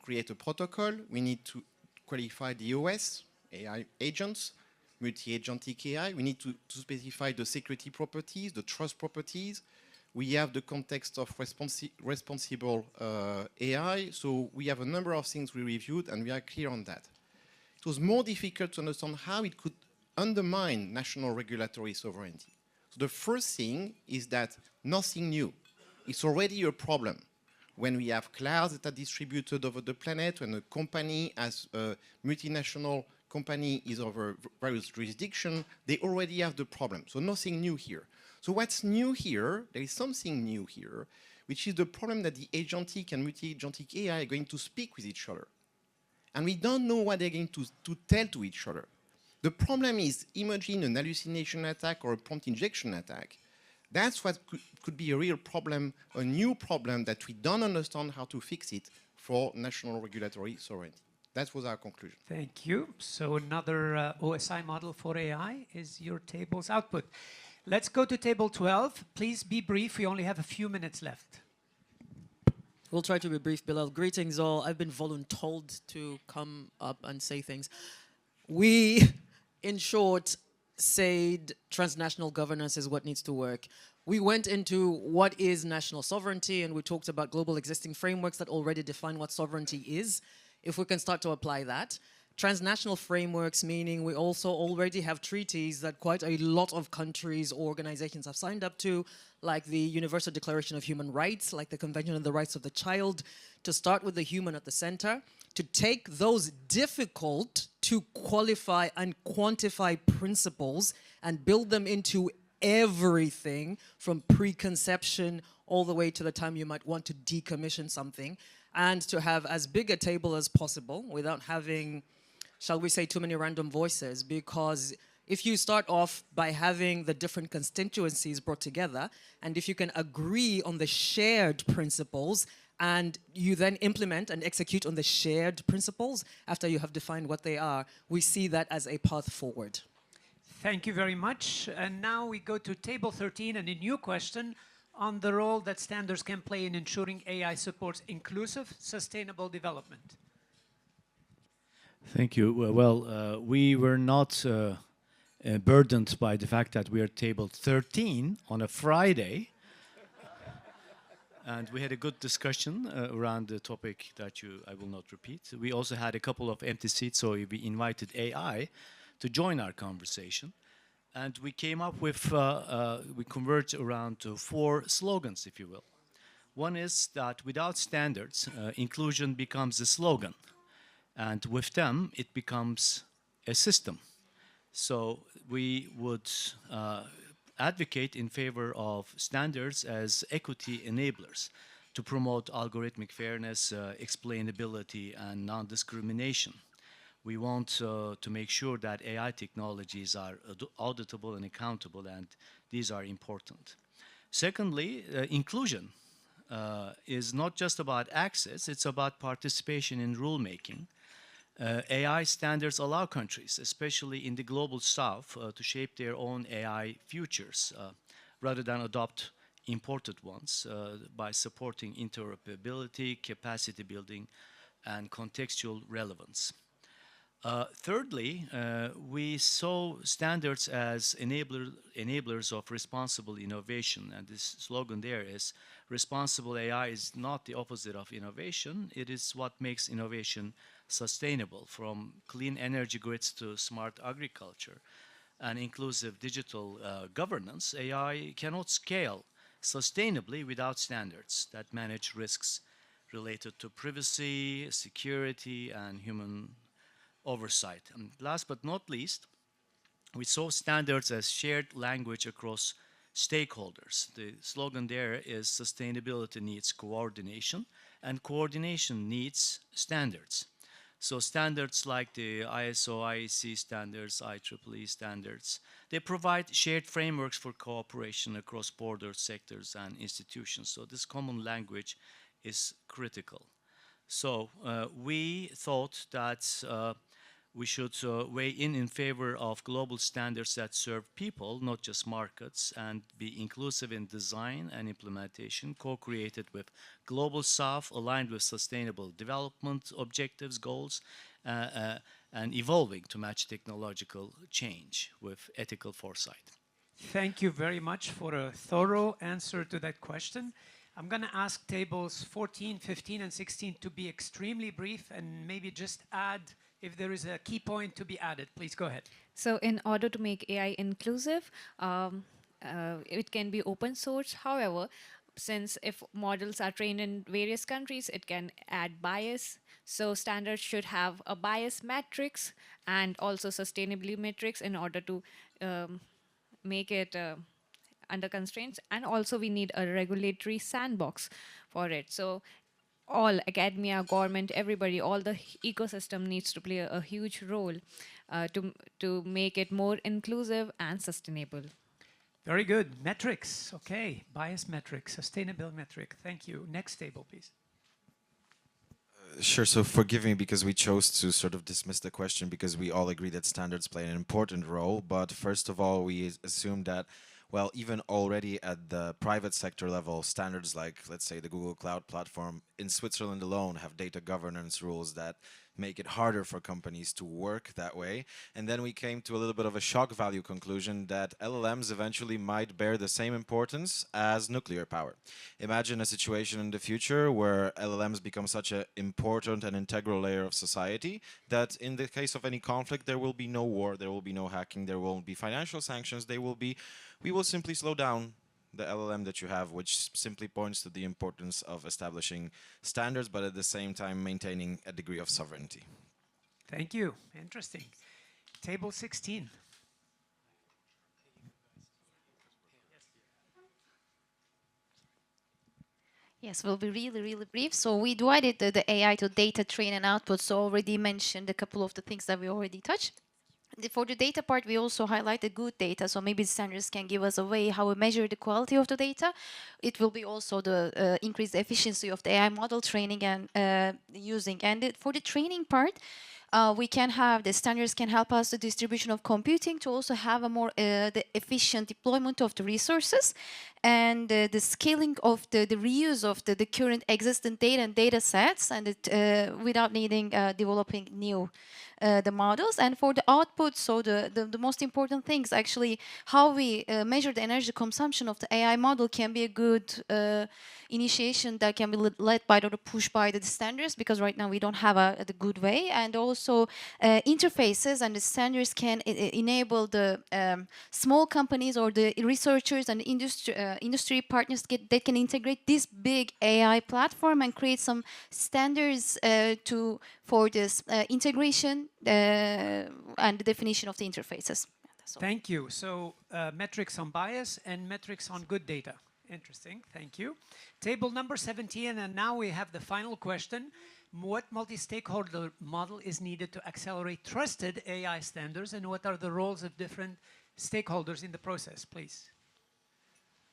create a protocol, we need to qualify the OS, AI agents, multi-agentic AI, we need to specify the security properties, the trust properties. We have the context of responsible AI, so we have a number of things we reviewed and we are clear on that. It was more difficult to understand how it could undermine national regulatory sovereignty. So the first thing is that nothing new. It's already a problem. When we have clouds that are distributed over the planet, when a company as a multinational company is over various jurisdictions, they already have the problem. So nothing new here. So what's new here, there is something new here, which is the problem that the agentic and multi-agentic AI are going to speak with each other. And we don't know what they're going to tell to each other. The problem is, imagine an hallucination attack or a prompt injection attack. That's what could be a real problem, a new problem that we don't understand how to fix it for national regulatory sovereignty. That was our conclusion. Thank you. So another OSI model for AI is your table's output. Let's go to table 12. Please be brief. We only have a few minutes left. We'll try to be brief, Bilal. Greetings all. I've been voluntold to come up and say things. We, in short, said transnational governance is what needs to work. We went into what is national sovereignty, and we talked about global existing frameworks that already define what sovereignty is. If we can start to apply that. transnational frameworks, meaning we also already have treaties that quite a lot of countries or organizations have signed up to, like the Universal Declaration of Human Rights, like the Convention on the Rights of the Child, to start with the human at the center, to take those difficult to qualify and quantify principles and build them into everything from preconception all the way to the time you might want to decommission something, and to have as big a table as possible without having, shall we say, too many random voices. Because if you start off by having the different constituencies brought together, and if you can agree on the shared principles, and you then implement and execute on the shared principles after you have defined what they are, we see that as a path forward. Thank you very much. And now we go to table 13 and a new question on the role that standards can play in ensuring AI supports inclusive, sustainable development. Thank you. We were not burdened by the fact that we are table 13 on a Friday. And we had a good discussion around the topic that I will not repeat. We also had a couple of empty seats, so we invited AI to join our conversation. And we came up with, we converged around 4 slogans, if you will. One is that without standards, inclusion becomes a slogan. And with them, it becomes a system. So we would advocate in favor of standards as equity enablers to promote algorithmic fairness, explainability, and non-discrimination. We want to make sure that AI technologies are auditable and accountable, and these are important. Secondly, inclusion is not just about access, it's about participation in rulemaking. AI standards allow countries, especially in the global south, to shape their own AI futures rather than adopt imported ones by supporting interoperability, capacity building, and contextual relevance. Thirdly, we saw standards as enablers of responsible innovation, and this slogan there is, responsible AI is not the opposite of innovation, it is what makes innovation sustainable, from clean energy grids to smart agriculture and inclusive digital governance. AI cannot scale sustainably without standards that manage risks related to privacy, security, and human oversight. And last but not least, we saw standards as shared language across stakeholders. The slogan there is sustainability needs coordination, and coordination needs standards. So standards like the ISO, IEC standards, IEEE standards, they provide shared frameworks for cooperation across borders, sectors, and institutions. So this common language is critical. So we thought that we should weigh in favor of global standards that serve people, not just markets, and be inclusive in design and implementation, co-created with Global South, aligned with sustainable development objectives, goals, and evolving to match technological change with ethical foresight. Thank you very much for a thorough answer to that question. I'm going to ask tables 14, 15, and 16 to be extremely brief and maybe just add if there is a key point to be added. Please go ahead. So in order to make AI inclusive, it can be open source. However, since if models are trained in various countries, it can add bias. So standards should have a bias matrix and also sustainability matrix in order to make it under constraints. And also we need a regulatory sandbox for it. So all academia, government, everybody, all the ecosystem needs to play a huge role to make it more inclusive and sustainable. Very good. Metrics. Okay. Bias metric, sustainable metric. Thank you. Next table, please. Sure. So forgive me because we chose to sort of dismiss the question because we all agree that standards play an important role. But first of all, we assume that, well, even already at the private sector level, standards like, let's say, the Google Cloud Platform in Switzerland alone have data governance rules that make it harder for companies to work that way. And then we came to a little bit of a shock value conclusion that LLMs eventually might bear the same importance as nuclear power. Imagine a situation in the future where LLMs become such an important and integral layer of society that in the case of any conflict, there will be no war, there will be no hacking, there won't be financial sanctions, we will simply slow down the LLM that you have, which simply points to the importance of establishing standards, but at the same time maintaining a degree of sovereignty. Thank you. Interesting. Table 16. Yes, we'll be really, really brief. So we divided the AI to data, train, and output. So already mentioned a couple of the things that we already touched. For the data part, we also highlight the good data. So maybe standards can give us a way how we measure the quality of the data. It will be also the increase the efficiency of the AI model training and using. And for the training part, we can have the standards can help us the distribution of computing to also have a more the efficient deployment of the resources and the scaling of the reuse of the current existing data and data sets and without needing developing new the models. And for the output, so the most important things actually how we measure the energy consumption of the AI model can be a good initiation that can be led by or pushed by the standards, because right now we don't have the good way. And also interfaces and the standards can enable the small companies or the researchers and industry partners that can integrate this big AI platform and create some standards for this integration and the definition of the interfaces. Thank you. So metrics on bias and metrics on good data. Interesting. Thank you. Table number 17, and now we have the final question. What multi-stakeholder model is needed to accelerate trusted AI standards, and what are the roles of different stakeholders in the process, please?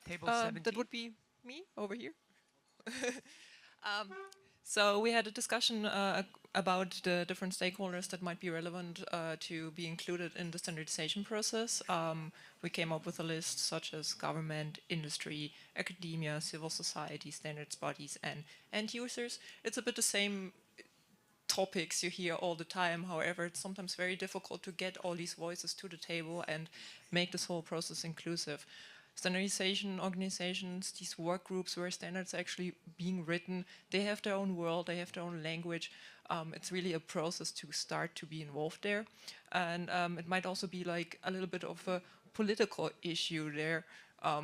Table 17. That would be me over here. So we had a discussion about the different stakeholders that might be relevant to be included in the standardization process. We came up with a list such as government, industry, academia, civil society, standards bodies, and end users. It's a bit the same topics you hear all the time. However, it's sometimes very difficult to get all these voices to the table and make this whole process inclusive. Standardization organizations, these work groups where standards are actually being written, they have their own world, they have their own language. It's really a process to start to be involved there. And it might also be like a little bit of a political issue there,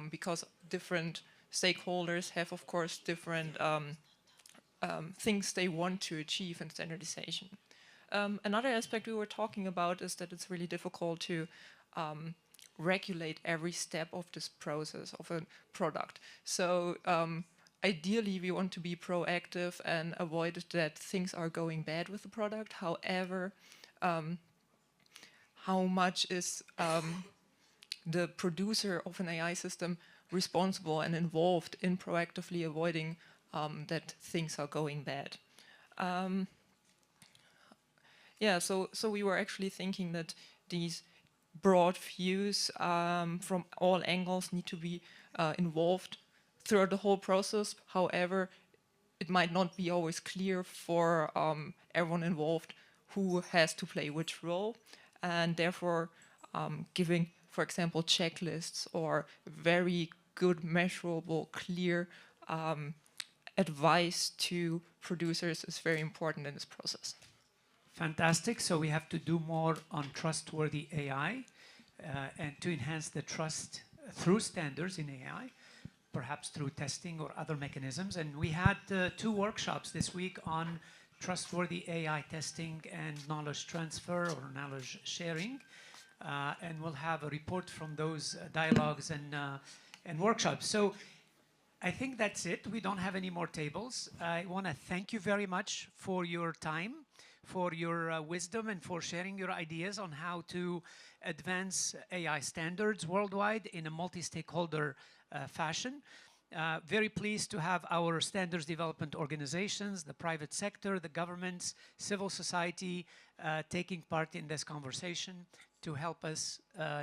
because different stakeholders have, of course, different things they want to achieve in standardization. Another aspect we were talking about is that it's really difficult to regulate every step of this process of a product. So ideally, we want to be proactive and avoid that things are going bad with the product. However, how much is the producer of an AI system responsible and involved in proactively avoiding that things are going bad? Yeah, so we were actually thinking that these broad views from all angles need to be involved throughout the whole process. However, it might not be always clear for everyone involved who has to play which role, and therefore giving, for example, checklists or very good, measurable, clear advice to producers is very important in this process. Fantastic. So we have to do more on trustworthy AI and to enhance the trust through standards in AI, perhaps through testing or other mechanisms. And we had 2 workshops this week on trustworthy AI testing and knowledge transfer or knowledge sharing. And we'll have a report from those dialogues and workshops. So I think that's it. We don't have any more tables. I want to thank you very much for your time, for your wisdom, and for sharing your ideas on how to advance AI standards worldwide in a multi-stakeholder fashion. Very pleased to have our standards development organizations, the private sector, the governments, civil society taking part in this conversation to help us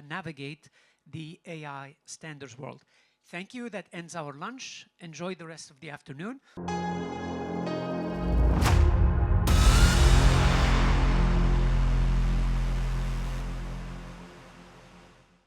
navigate the AI standards world. Thank you. That ends our lunch. Enjoy the rest of the afternoon.